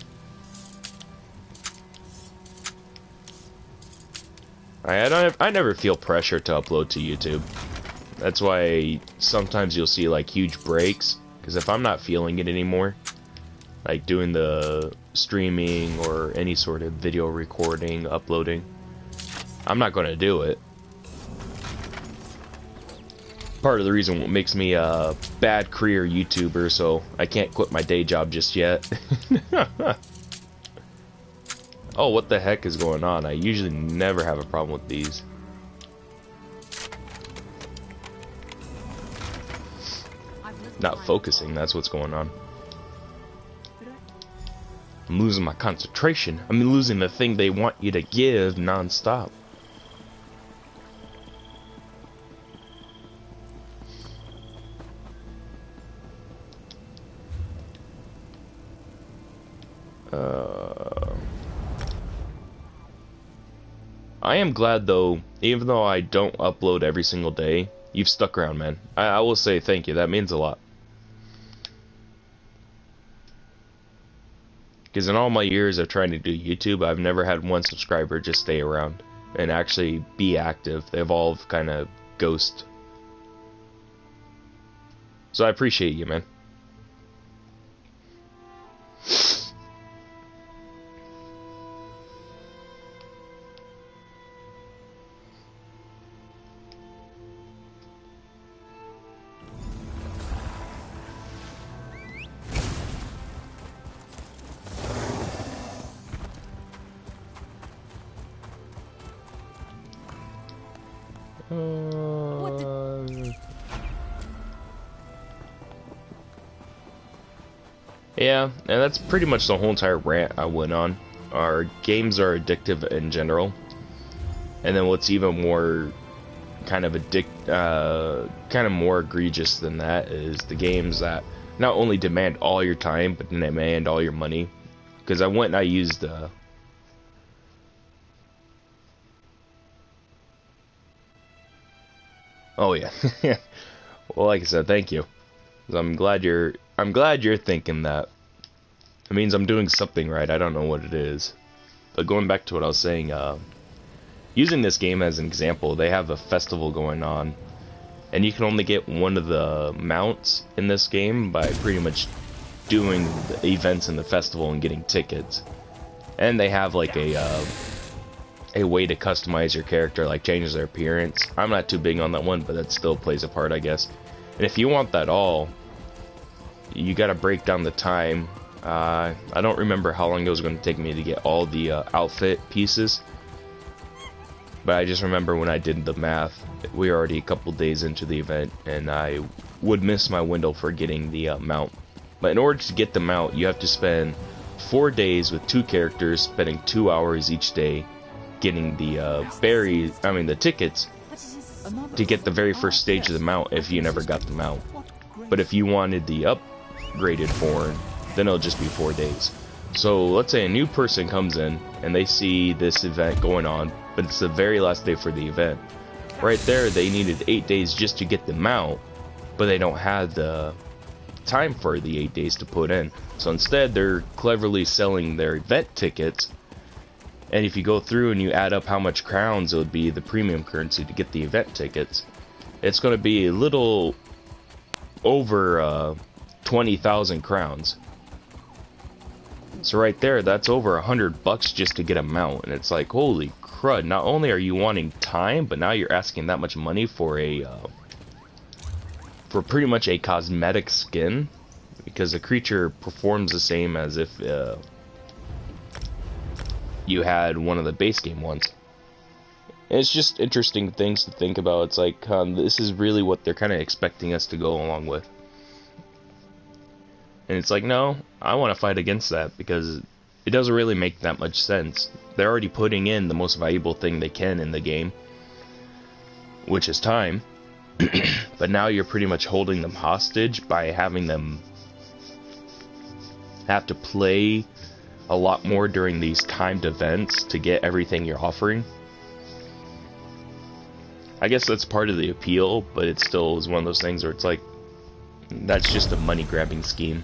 I never feel pressure to upload to YouTube. That's why sometimes you'll see like huge breaks, because if I'm not feeling it anymore, like doing the streaming or any sort of video recording, uploading, I'm not going to do it. Part of the reason what makes me a bad career YouTuber, so I can't quit my day job just yet. Oh, what the heck is going on? I usually never have a problem with these. Not focusing, that's what's going on. I'm losing my concentration. I'm losing the thing they want you to give non-stop. I am glad though, even though I don't upload every single day, you've stuck around, man. I will say thank you, that means a lot. Because in all my years of trying to do YouTube, I've never had one subscriber just stay around and actually be active. They've all kind of ghost. So I appreciate you, man. Yeah, and that's pretty much the whole entire rant I went on. Our games are addictive in general, and then what's even more kind of more egregious than that is the games that not only demand all your time but demand all your money. Because I went and I used oh yeah. Well, like I said, thank you. 'Cause I'm glad you're thinking that. It means I'm doing something right. I don't know what it is. But going back to what I was saying, using this game as an example, they have a festival going on, and you can only get one of the mounts in this game by pretty much doing the events in the festival and getting tickets. And they have like a way to customize your character, like changes their appearance. I'm not too big on that one, but that still plays a part, I guess. And if you want that all, you gotta break down the time. I don't remember how long it was going to take me to get all the outfit pieces, but I just remember when I did the math, we were already a couple days into the event, and I would miss my window for getting the mount. But in order to get the mount, you have to spend 4 days with 2 characters, spending 2 hours each day getting the the tickets to get the very first stage of the mount if you never got the mount. But if you wanted the upgraded form, then it'll just be 4 days. So let's say a new person comes in and they see this event going on, but it's the very last day for the event. Right there, they needed 8 days just to get the mount, but they don't have the time for the 8 days to put in. So instead, they're cleverly selling their event tickets. And if you go through and you add up how much crowns it would be, the premium currency to get the event tickets, it's going to be a little over 20,000 crowns. So right there, that's over $100 just to get a mount, and it's like, holy crud! Not only are you wanting time, but now you're asking that much money for for pretty much a cosmetic skin, because the creature performs the same as if you had one of the base game ones. And it's just interesting things to think about. It's like this is really what they're kind of expecting us to go along with. And it's like, no, I want to fight against that, because it doesn't really make that much sense. They're already putting in the most valuable thing they can in the game, which is time. But now you're pretty much holding them hostage by having them have to play a lot more during these timed events to get everything you're offering. I guess that's part of the appeal, but it still is one of those things where it's like, that's just a money grabbing scheme.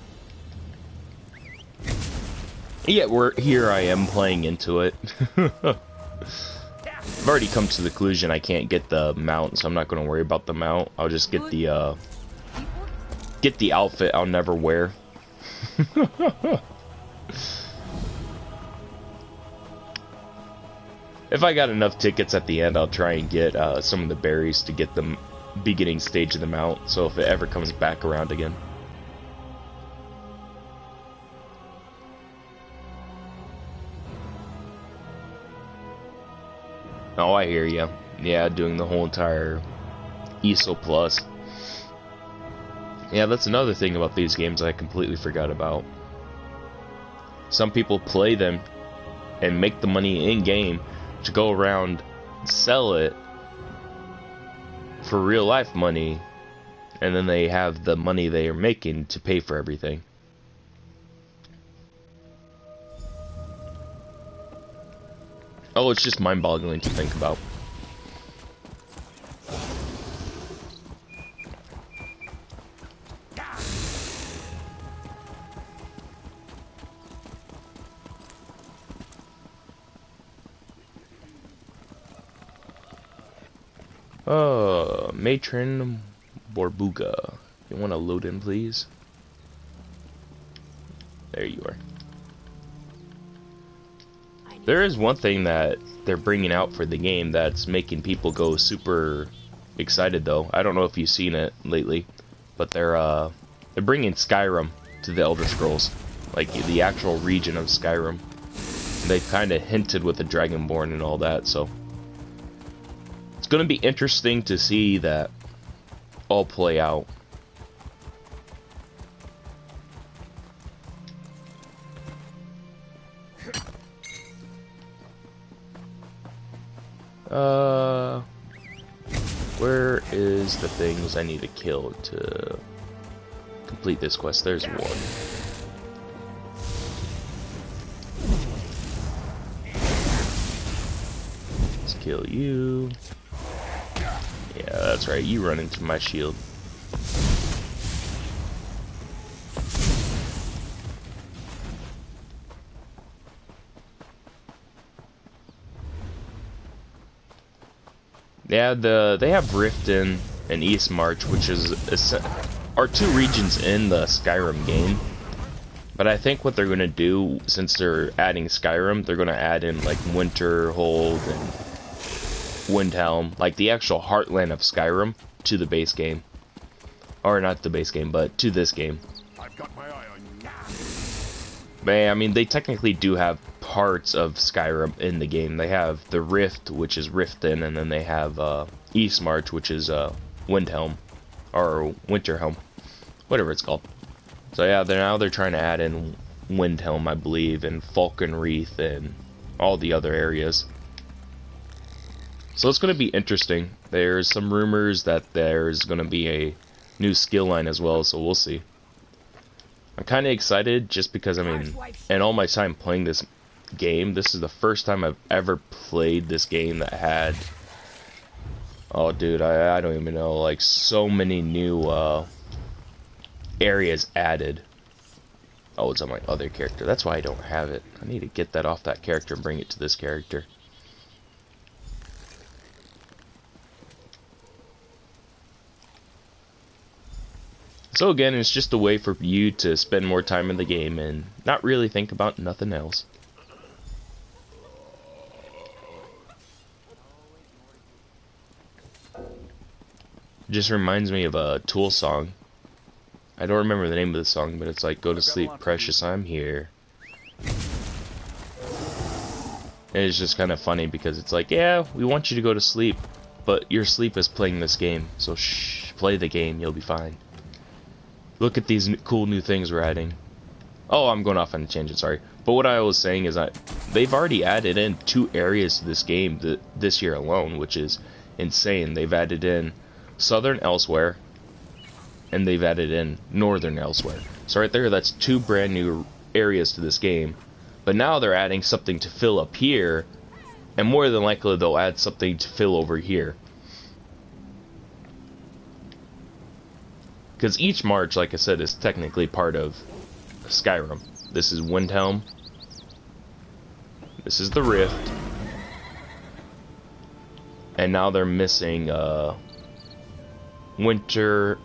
Yet here I am playing into it. I've already come to the conclusion I can't get the mount, so I'm not going to worry about the mount. I'll just get the outfit I'll never wear. If I got enough tickets at the end, I'll try and get some of the berries to get the beginning stage of the mount, so if it ever comes back around again. Oh, I hear ya. Yeah, doing the whole entire ESO Plus. Yeah, that's another thing about these games I completely forgot about. Some people play them and make the money in-game to go around, sell it for real life money, and then they have the money they are making to pay for everything. Oh, it's just mind-boggling to think about. Matron Borbuga. You want to load in, please? There you are. There is one thing that they're bringing out for the game that's making people go super excited, though. I don't know if you've seen it lately, but they're bringing Skyrim to the Elder Scrolls, like the actual region of Skyrim. They kind of hinted with the Dragonborn and all that, so it's going to be interesting to see that all play out. Where is the things I need to kill to complete this quest? There's one. Let's kill you. Yeah, that's right. You run into my shield. Yeah, they have Riften and East March, which are two regions in the Skyrim game. But I think what they're gonna do, since they're adding Skyrim, they're gonna add in like Winterhold and Windhelm, like the actual heartland of Skyrim, to the base game. Or not the base game, but to this game. I've got my eye on you. But I mean, they technically do have parts of Skyrim in the game. They have the Rift, which is Riften, and then they have Eastmarch, which is Windhelm, or Winterhelm, whatever it's called. So yeah, now they're trying to add in Windhelm, I believe, and Falkenreath, and all the other areas. So it's going to be interesting. There's some rumors that there's going to be a new skill line as well, so we'll see. I'm kind of excited just because, I mean, in all my time playing this game, this is the first time I've ever played this game that had, oh dude, I don't even know, like so many new areas added. Oh, it's on my other character. That's why I don't have it. I need to get that off that character and bring it to this character. So again, it's just a way for you to spend more time in the game and not really think about nothing else. Just reminds me of a Tool song. I don't remember the name of the song, but it's like, go to sleep, precious, I'm here. And it's just kind of funny because it's like, yeah, we want you to go to sleep, but your sleep is playing this game, so shh, play the game, you'll be fine. Look at these cool new things we're adding. Oh, I'm going off on a tangent, sorry. But what I was saying is that they've already added in 2 areas to this game this year alone, which is insane. They've added in Southern Elsewhere, and they've added in Northern Elsewhere. So right there, that's 2 brand new areas to this game. But now they're adding something to fill up here, and more than likely they'll add something to fill over here. Because each march, like I said, is technically part of Skyrim. This is Windhelm. This is the Rift. And now they're missing Winterhold,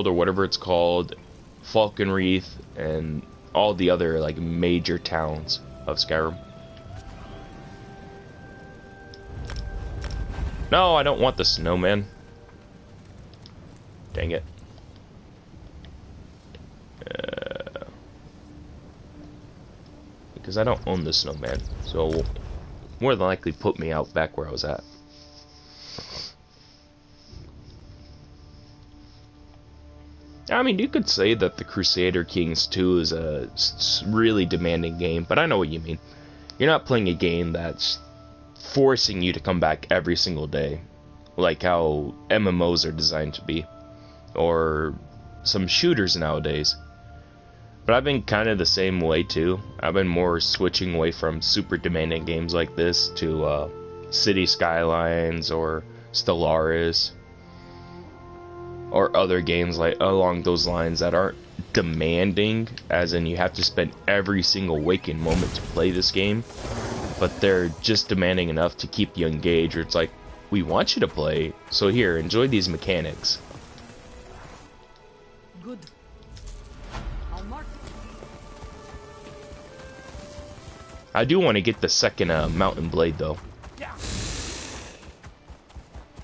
or whatever it's called, Falkenreath, and all the other like major towns of Skyrim. No, I don't want the snowman. Dang it. Because I don't own the snowman, so more than likely put me out back where I was at. I mean, you could say that the Crusader Kings 2 is a really demanding game, but I know what you mean. You're not playing a game that's forcing you to come back every single day, like how MMOs are designed to be, or some shooters nowadays. But I've been kind of the same way too. I've been more switching away from super demanding games like this to City Skylines or Stellaris, or other games like along those lines that aren't demanding, as in you have to spend every single waking moment to play this game, but they're just demanding enough to keep you engaged, or it's like, we want you to play, so here, enjoy these mechanics. Good. I'll mark it. I do want to get the second Mountain Blade though.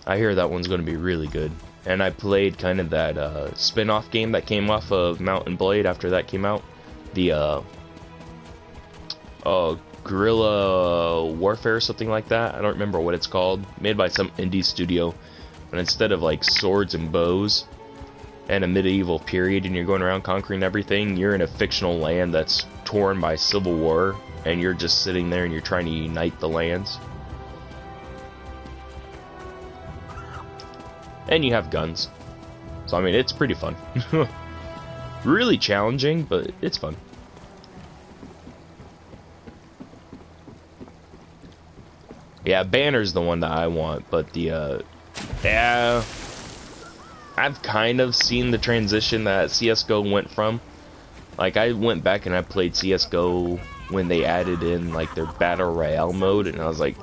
I hear that one's going to be really good. And I played kind of that spin-off game that came off of Mountain Blade after that came out. The Guerrilla Warfare or something like that. I don't remember what it's called. Made by some indie studio. But instead of like swords and bows and a medieval period and you're going around conquering everything, you're in a fictional land that's torn by civil war, and you're just sitting there and you're trying to unite the lands. And you have guns. So I mean, it's pretty fun. Really challenging, but it's fun. Yeah, Banner's the one that I want, but the yeah, I've kind of seen the transition that CS:GO went from. Like, I went back and I played CS:GO when they added in like their battle royale mode, and I was like,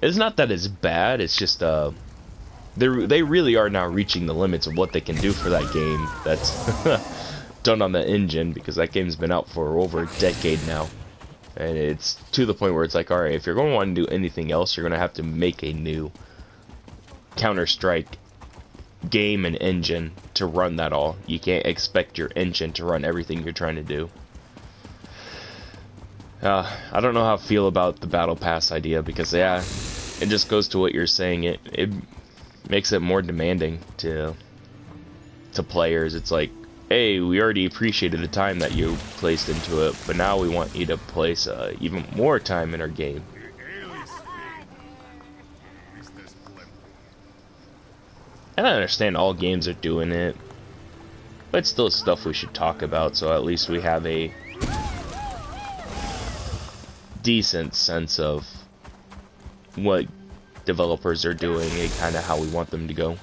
it's not that it's bad, it's just they really are now reaching the limits of what they can do for that game that's done on the engine, because that game's been out for over a decade now. And it's to the point where it's like, alright, if you're going to want to do anything else, you're going to have to make a new Counter-Strike game and engine to run that all. You can't expect your engine to run everything you're trying to do. I don't know how I feel about the Battle Pass idea, because, yeah, it just goes to what you're saying. It makes it more demanding to players. It's like, hey, we already appreciated the time that you placed into it, but now we want you to place even more time in our game. And I understand all games are doing it, but it's still stuff we should talk about, so at least we have a decent sense of what developers are doing and kind of how we want them to go.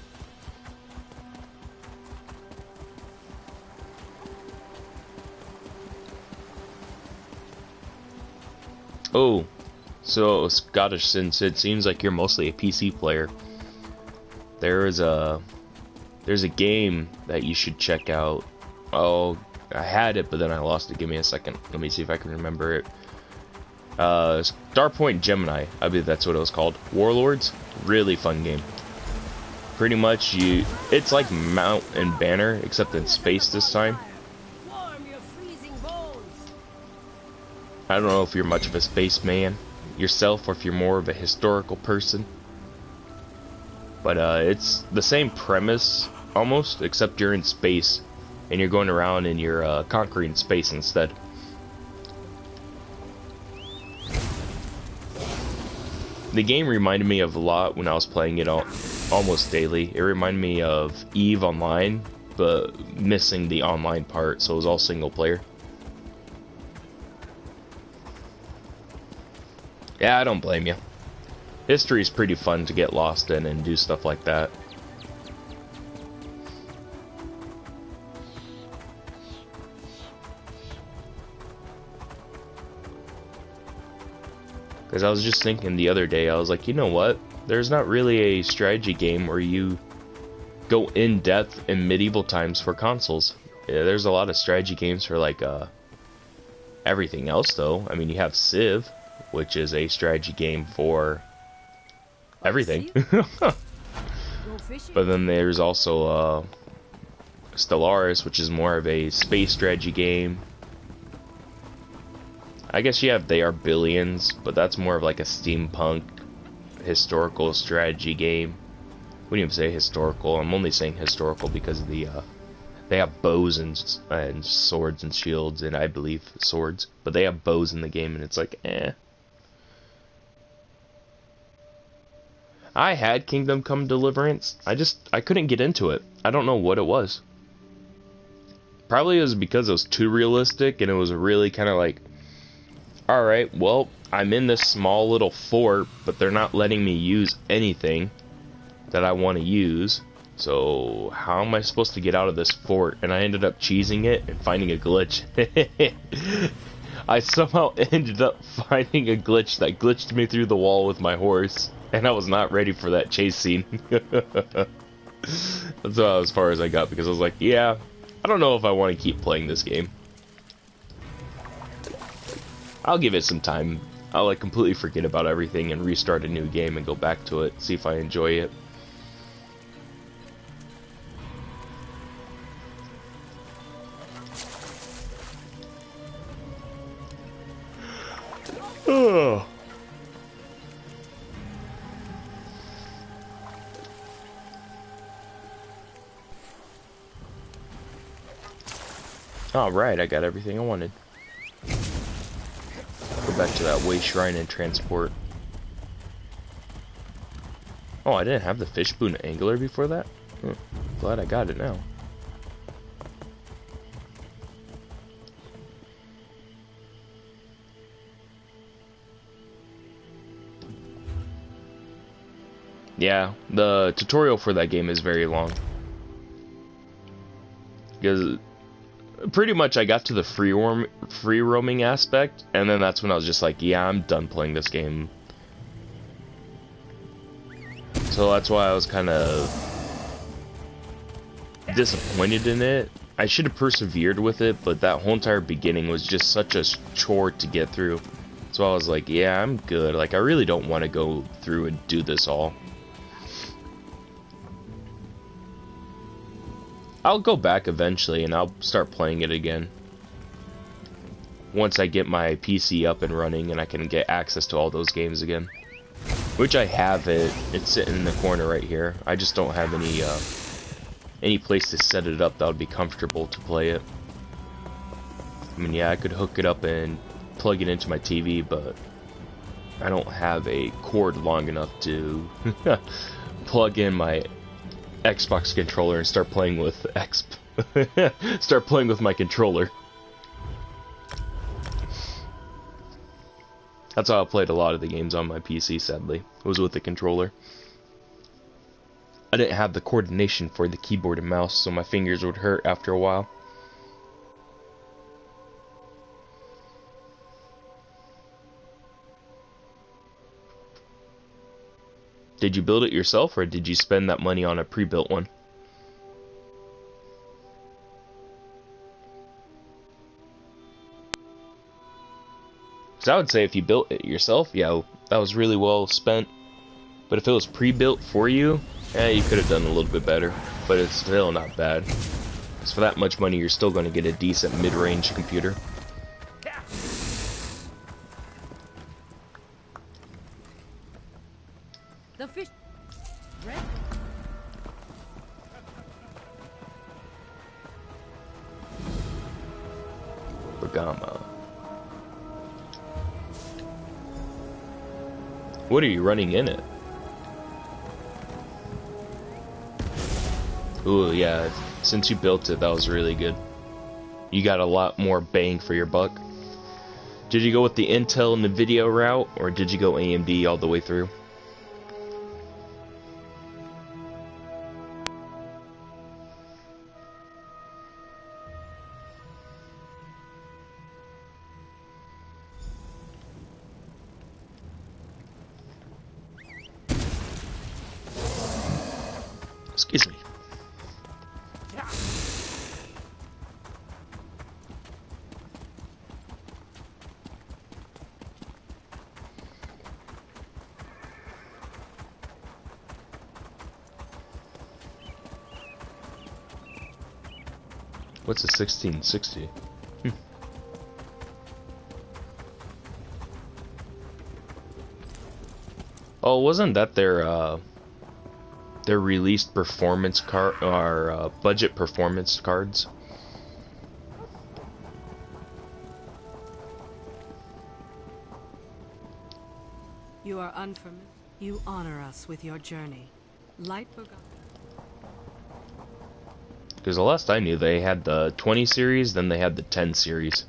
Oh, so Scottish, since it seems like you're mostly a PC player, there's a game that you should check out. Oh, I had it, but then I lost it. Give me a second. Let me see if I can remember it. Starpoint Gemini, I believe that's what it was called. Warlords, really fun game. Pretty much it's like Mount and Banner, except in space this time. I don't know if you're much of a spaceman yourself, or if you're more of a historical person. But it's the same premise, almost, except you're in space, and you're going around and you're conquering space instead. The game reminded me of a lot when I was playing it almost daily. It reminded me of EVE Online, but missing the online part, so it was all single player. Yeah, I don't blame you. History is pretty fun to get lost in and do stuff like that. Because I was just thinking the other day, I was like, you know what? There's not really a strategy game where you go in depth in medieval times for consoles. Yeah, there's a lot of strategy games for like everything else, though. I mean, you have Civ, which is a strategy game for everything. But then there's also Stellaris, which is more of a space strategy game. I guess you have They Are Billions, but that's more of like a steampunk historical strategy game. Wouldn't even say historical. I'm only saying historical because of the they have bows and swords and shields, and I believe swords, but they have bows in the game, and it's like, eh. I had Kingdom Come Deliverance. I couldn't get into it. I don't know what it was. Probably it was because it was too realistic, and it was really kind of like, alright, well, I'm in this small little fort, but they're not letting me use anything that I want to use. So how am I supposed to get out of this fort? And I ended up cheesing it and finding a glitch. I somehow ended up finding a glitch that glitched me through the wall with my horse. And I was not ready for that chase scene. That's about as far as I got, because I was like, yeah, I don't know if I want to keep playing this game. I'll give it some time. I'll like completely forget about everything and restart a new game and go back to it, see if I enjoy it. Oh. Alright, I got everything I wanted. Go back to that way shrine and transport. Oh, I didn't have the fishbone angler before that? Glad I got it now. Yeah, the tutorial for that game is very long. Because pretty much I got to the free roaming aspect, and then that's when I was just like, yeah, I'm done playing this game. So that's why I was kind of disappointed in it. I should have persevered with it, but that whole entire beginning was just such a chore to get through. So I was like, yeah, I'm good. Like, I really don't want to go through and do this all. I'll go back eventually and I'll start playing it again. Once I get my PC up and running and I can get access to all those games again. Which I have it. It's sitting in the corner right here. I just don't have any place to set it up that would be comfortable to play it. I mean, yeah, I could hook it up and plug it into my TV, but I don't have a cord long enough to plug in my Xbox controller and start playing with start playing with my controller. That's how I played a lot of the games on my PC, sadly. It was with the controller. I didn't have the coordination for the keyboard and mouse, so my fingers would hurt after a while. Did you build it yourself, or did you spend that money on a pre-built one? So I would say if you built it yourself, yeah, that was really well spent. But if it was pre-built for you, yeah, you could have done a little bit better. But it's still not bad. Because for that much money, you're still going to get a decent mid-range computer. The fish. Red. Bergamo. What are you running in it? Ooh, yeah. Since you built it, that was really good. You got a lot more bang for your buck. Did you go with the Intel NVIDIA route, or did you go AMD all the way through? Excuse me. What's a 1660? Oh, wasn't that their released performance card or budget performance cards? You are unfamiliar. You honor us with your journey. Light forgotten. Because the last I knew, they had the 20 series, then they had the 10 series.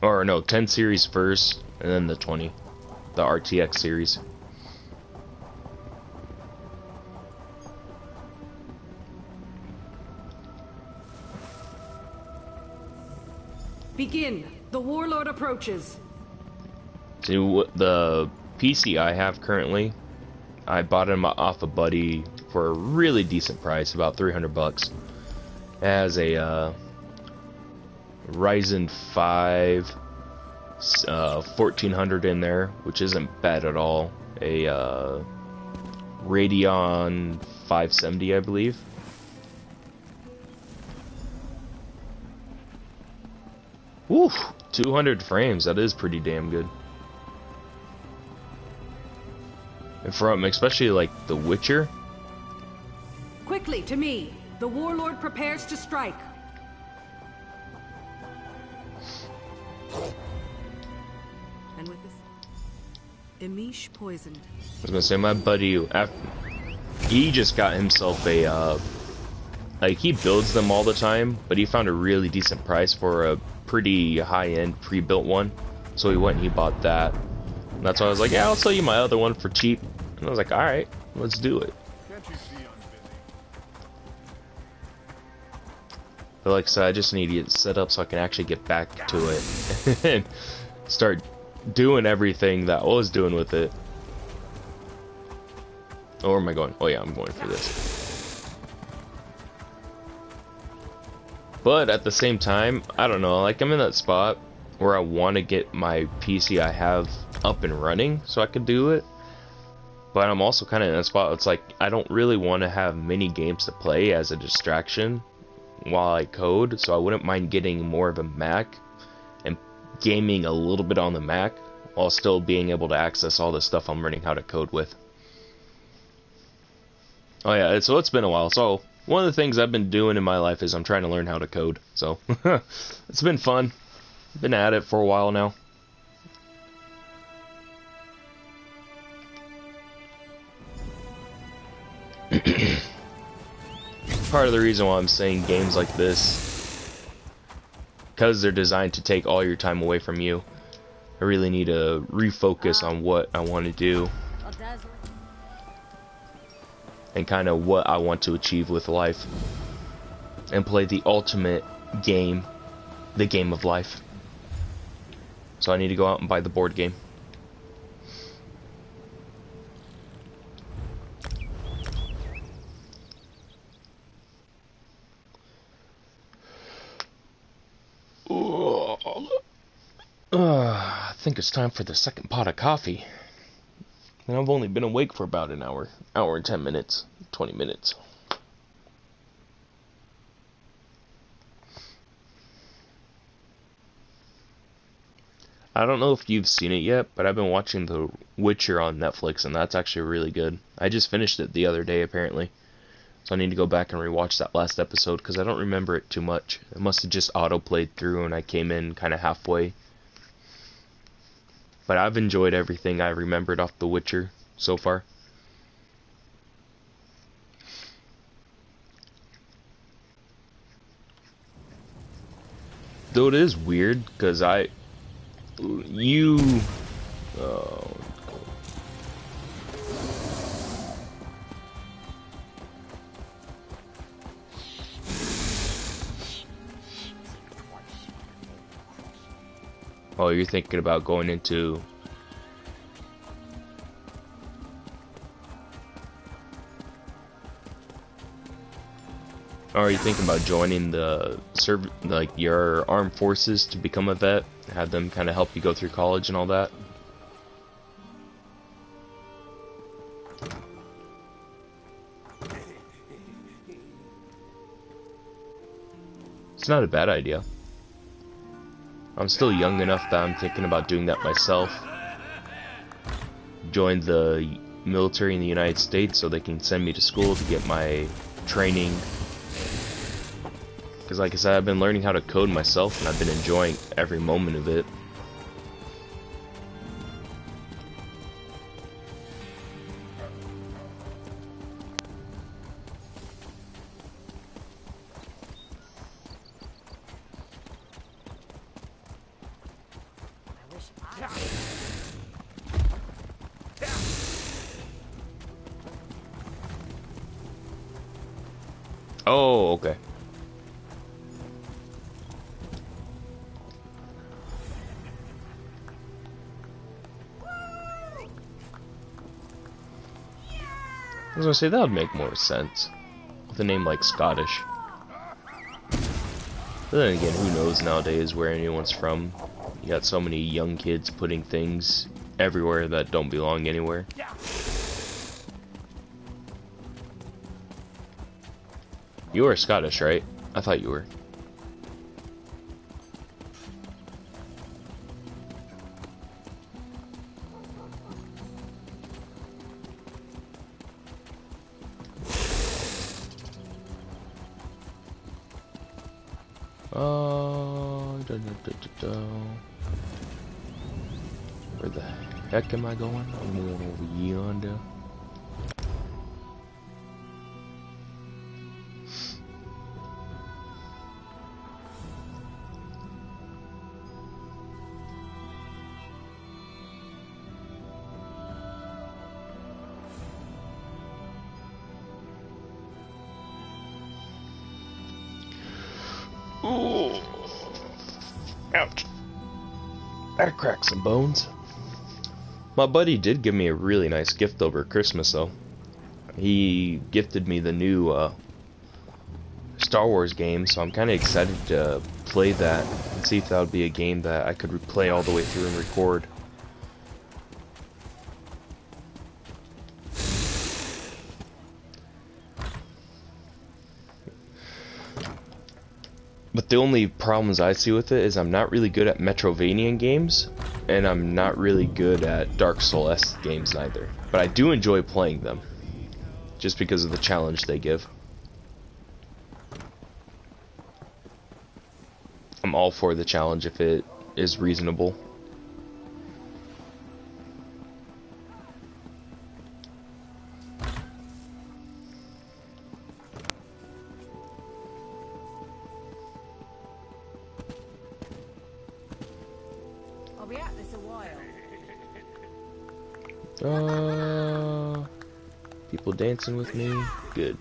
Or no, 10 series first, and then the 20. The RTX series. Begin. The warlord approaches. See, the PC I have currently, I bought him off a buddy for a really decent price, about 300 bucks. It has a Ryzen 5 1400 in there, which isn't bad at all. A Radeon 570, I believe. Woo! 200 frames, that is pretty damn good. And from, especially like The Witcher. Quickly to me. The warlord prepares to strike. And with this, Emish poisoned. I was gonna say my buddy, he just got himself a like he builds them all the time, but he found a really decent price for a pretty high-end pre-built one, so he went and he bought that. And that's why I was like, yeah, I'll sell you my other one for cheap. And I was like, all right, let's do it. Can't you see I'm busy? But like I said, I just need to get set up so I can actually get back to it and start doing everything that I was doing with it. Oh, where am I going? Oh yeah, I'm going for this. But at the same time, I don't know, like I'm in that spot where I want to get my PC I have up and running so I can do it. But I'm also kind of in a spot, it's like I don't really want to have many games to play as a distraction while I code, so I wouldn't mind getting more of a Mac and gaming a little bit on the Mac while still being able to access all the stuff I'm learning how to code with. Oh yeah, so it's been a while, so one of the things I've been doing in my life is I'm trying to learn how to code, so it's been fun. Been at it for a while now. Part of the reason why I'm saying games like this, because they're designed to take all your time away from you, I really need to refocus on what I want to do and kind of what I want to achieve with life, and play the ultimate game, the game of life. So I need to go out and buy the board game. I think it's time for the second pot of coffee. And I've only been awake for about an hour and 10 minutes, 20 minutes. I don't know if you've seen it yet, but I've been watching The Witcher on Netflix, and that's actually really good. I just finished it the other day, apparently. So I need to go back and rewatch that last episode, because I don't remember it too much. It must have just auto-played through, and I came in kind of halfway. But I've enjoyed everything I remembered off The Witcher so far. Though it is weird, because oh, oh, you're thinking about going into... Or are you thinking about joining the like your armed forces to become a vet? Have them kind of help you go through college and all that? It's not a bad idea. I'm still young enough that I'm thinking about doing that myself. Join the military in the United States so they can send me to school to get my training. Because like I said, I've been learning how to code myself and I've been enjoying every moment of it. Oh, okay. I was gonna say that would make more sense with a name like Scottish. But then again, who knows nowadays where anyone's from? You got so many young kids putting things everywhere that don't belong anywhere. You are Scottish, right? I thought you were. Where the heck am I going? I'm going over yonder. Ooh. Ouch. That cracked some bones. My buddy did give me a really nice gift over Christmas, though. He gifted me the new Star Wars game, so I'm kind of excited to play that and see if that would be a game that I could play all the way through and record. But the only problems I see with it is I'm not really good at Metrovanian games, and I'm not really good at Dark Souls games either. But I do enjoy playing them, just because of the challenge they give. I'm all for the challenge if it is reasonable. I'll be at this a while. People dancing with me. Good.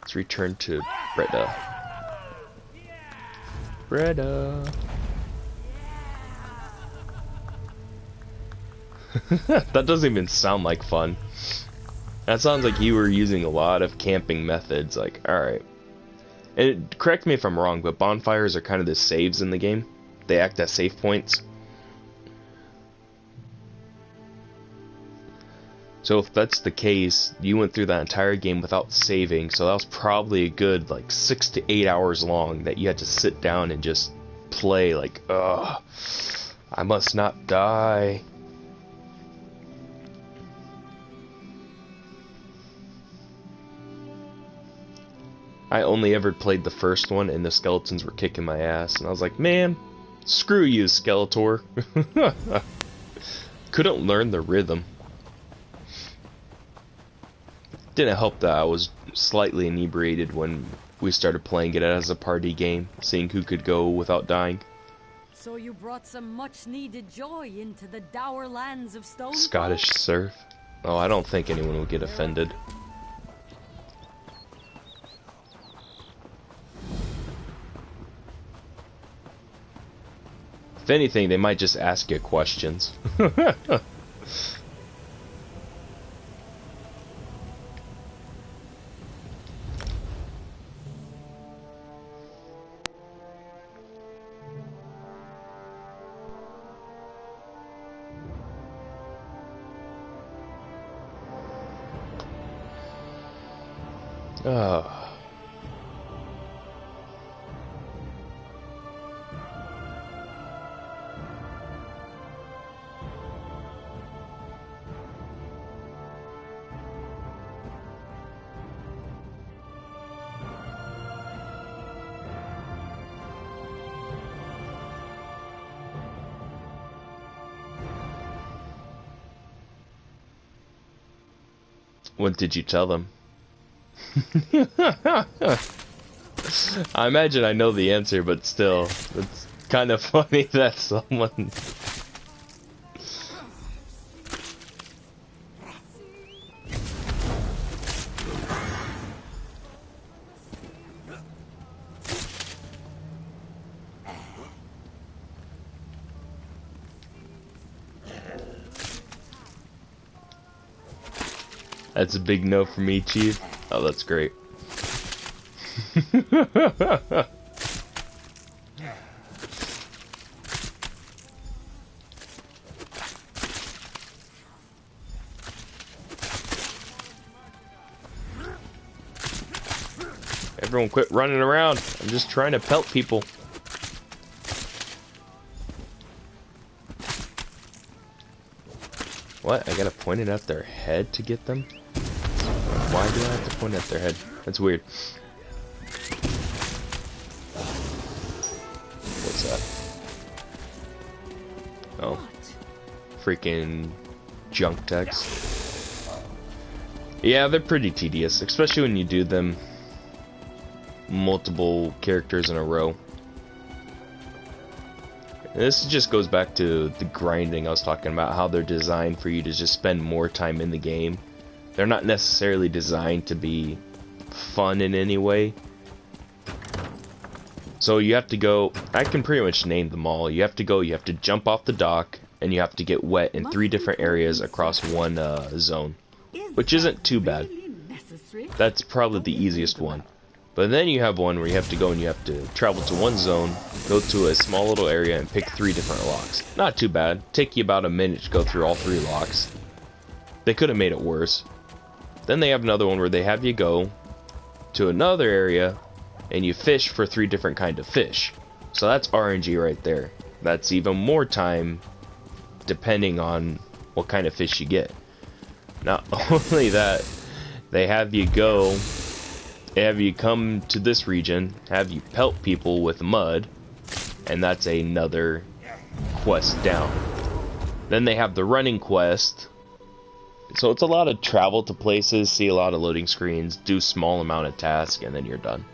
Let's return to Breda. Breda. That doesn't even sound like fun. That sounds like you were using a lot of camping methods. Like, alright. And correct me if I'm wrong, but bonfires are kind of the saves in the game. They act as save points. So if that's the case, you went through that entire game without saving, so that was probably a good like 6 to 8 hours long that you had to sit down and just play like, ugh, I must not die. I only ever played the first one and the skeletons were kicking my ass, and I was like, man, screw you, Skeletor. Couldn't learn the rhythm. Didn't help that I was slightly inebriated when we started playing it as a party game, seeing who could go without dying. So you brought some much-needed joy into the dour lands of Stone. Scottish surf? Oh, I don't think anyone would get offended. If anything, they might just ask you questions. Oh. What did you tell them? I imagine I know the answer, but still, it's kind of funny that someone... That's a big no for me, Chief. Oh, that's great. Everyone quit running around. I'm just trying to pelt people. What? I gotta point it at their head to get them? Why do I have to point at their head? That's weird. What's that? Oh. Freaking junk text. Yeah, they're pretty tedious, especially when you do them multiple characters in a row. And this just goes back to the grinding I was talking about, how they're designed for you to just spend more time in the game. They're not necessarily designed to be fun in any way. So you have to go, I can pretty much name them all. You have to jump off the dock, and you have to get wet in 3 different areas across one zone. Which isn't too bad. That's probably the easiest one. But then you have one where you have to go and you have to travel to one zone, go to a small little area and pick 3 different locks. Not too bad. Take you about a minute to go through all 3 locks. They could have made it worse. Then they have another one where they have you go to another area and you fish for 3 different kind of fish. So that's RNG right there. That's even more time depending on what kind of fish you get. Not only that, they have you come to this region, have you pelt people with mud, and that's another quest down. Then they have the running quest. So it's a lot of travel to places, see a lot of loading screens, do small amount of tasks, and then you're done.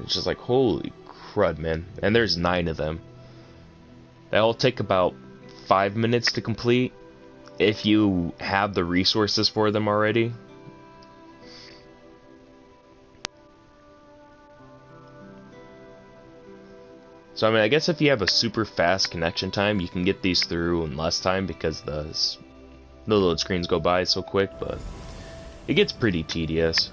It's just like, holy crud, man. And there's 9 of them. They all take about 5 minutes to complete if you have the resources for them already. So I mean, I guess if you have a super fast connection time, you can get these through in less time because the load screens go by so quick, but it gets pretty tedious.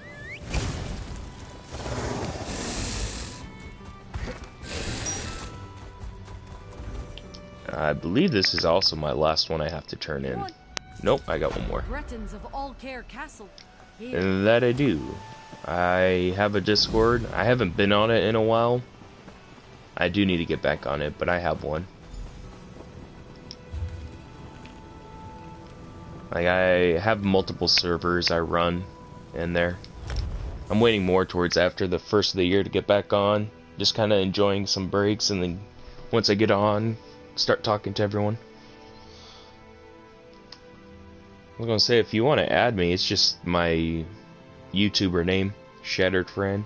I believe this is also my last one I have to turn in. Nope, I got one more. And that I do. I have a Discord. I haven't been on it in a while. I do need to get back on it, but I have one. Like, I have multiple servers I run in there. I'm waiting more towards after the first of the year to get back on. Just kind of enjoying some breaks, and then once I get on, start talking to everyone. I was gonna say, if you want to add me, it's just my YouTuber name, Shatteredfriend.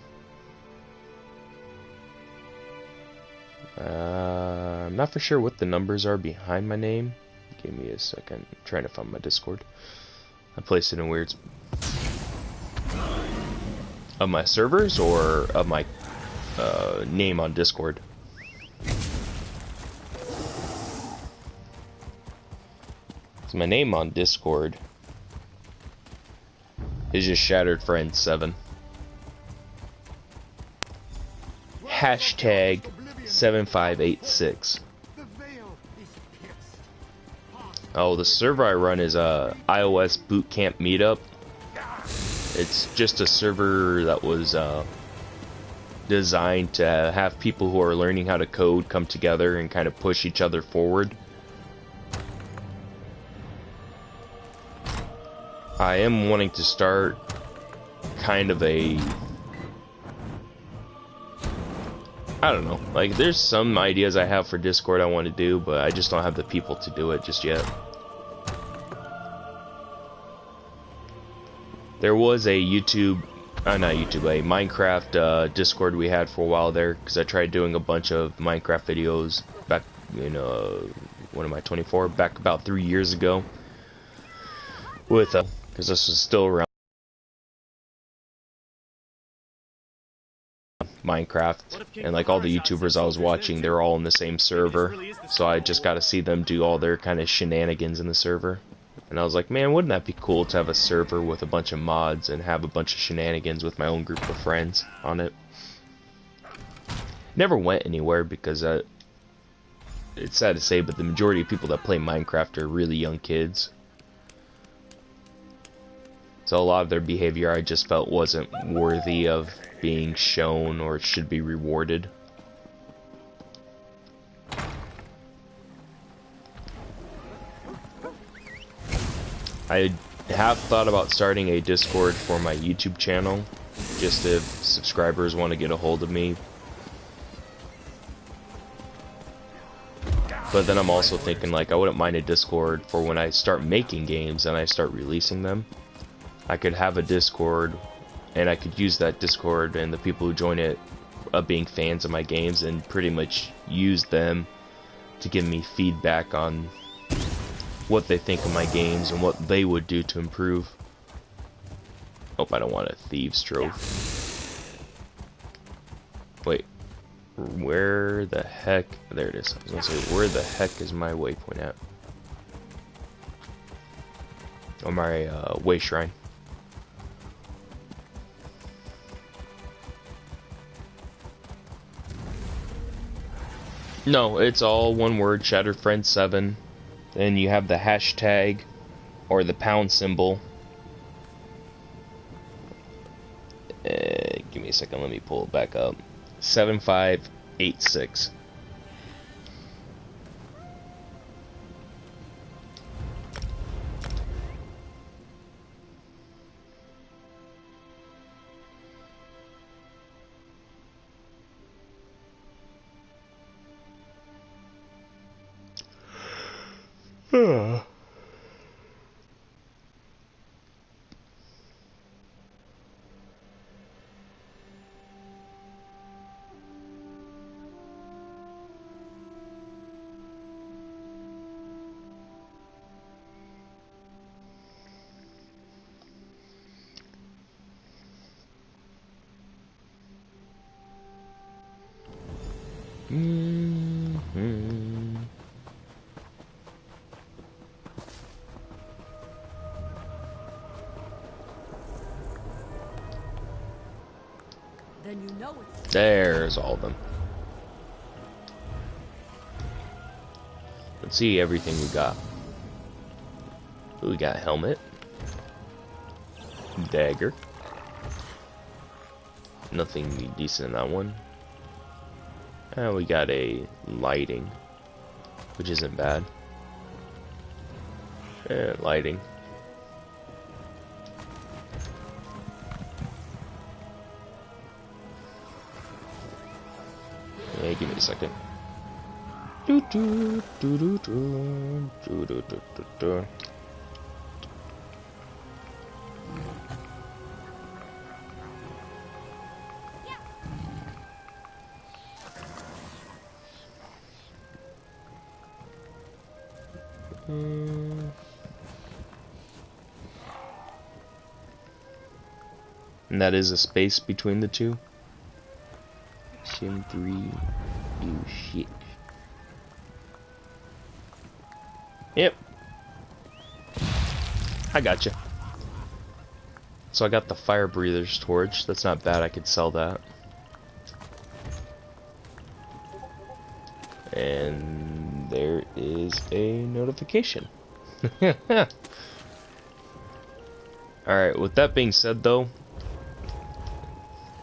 I'm not for sure what the numbers are behind my name. Give me a second. I'm trying to find my Discord. I placed it in weird. Of my servers or of my name on Discord? So my name on Discord is just Shatteredfriend7. Hashtag 7586. Oh, the server I run is a iOS Bootcamp Meetup. It's just a server that was designed to have people who are learning how to code come together and kind of push each other forward. I am wanting to start kind of a... I don't know, like there's some ideas I have for Discord I want to do, but I just don't have the people to do it just yet. There was a a Minecraft Discord we had for a while there, because I tried doing a bunch of Minecraft videos back in, what am I, 24? Back about 3 years ago. With, because this was still around Minecraft, and like all the YouTubers I was watching, they're all in the same server, so I just got to see them do all their kind of shenanigans in the server. And I was like, man, wouldn't that be cool to have a server with a bunch of mods and have a bunch of shenanigans with my own group of friends on it. Never went anywhere because it's sad to say, but the majority of people that play Minecraft are really young kids. So a lot of their behavior I just felt wasn't worthy of being shown or should be rewarded. I have thought about starting a Discord for my YouTube channel, just if subscribers want to get a hold of me. But then I'm also thinking, like, I wouldn't mind a Discord for when I start making games and I start releasing them. I could have a Discord, and I could use that Discord and the people who join it being fans of my games, and pretty much use them to give me feedback on what they think of my games and what they would do to improve. Oh, I don't want a Thieves Trove. Wait. Where the heck? There it is. I was gonna say, where the heck is my waypoint at? Or my way shrine. No, it's all one word, Shatteredfriend 7. Then you have the hashtag or the pound symbol. Give me a second, let me pull it back up. 7586. Then you know it. There's all of them. Let's see everything we got. We got helmet, dagger. Nothing decent in that one. And we got a lighting, which isn't bad. Lighting. Yeah, give me a second. And that is a space between the two. Sim 3, you shit. Yep. I gotcha. So I got the fire breather's torch. That's not bad. I could sell that. And there is a notification. Alright, with that being said though,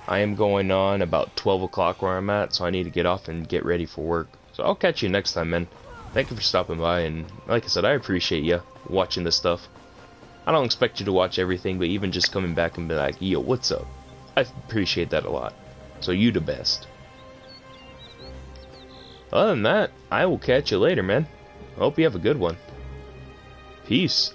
I am going on about 12 o'clock where I'm at, so I need to get off and get ready for work. So I'll catch you next time, man. Thank you for stopping by, and like I said, I appreciate you watching this stuff. I don't expect you to watch everything, but even just coming back and be like, yo, what's up? I appreciate that a lot. So you the best. Other than that, I will catch you later, man. I hope you have a good one. Peace.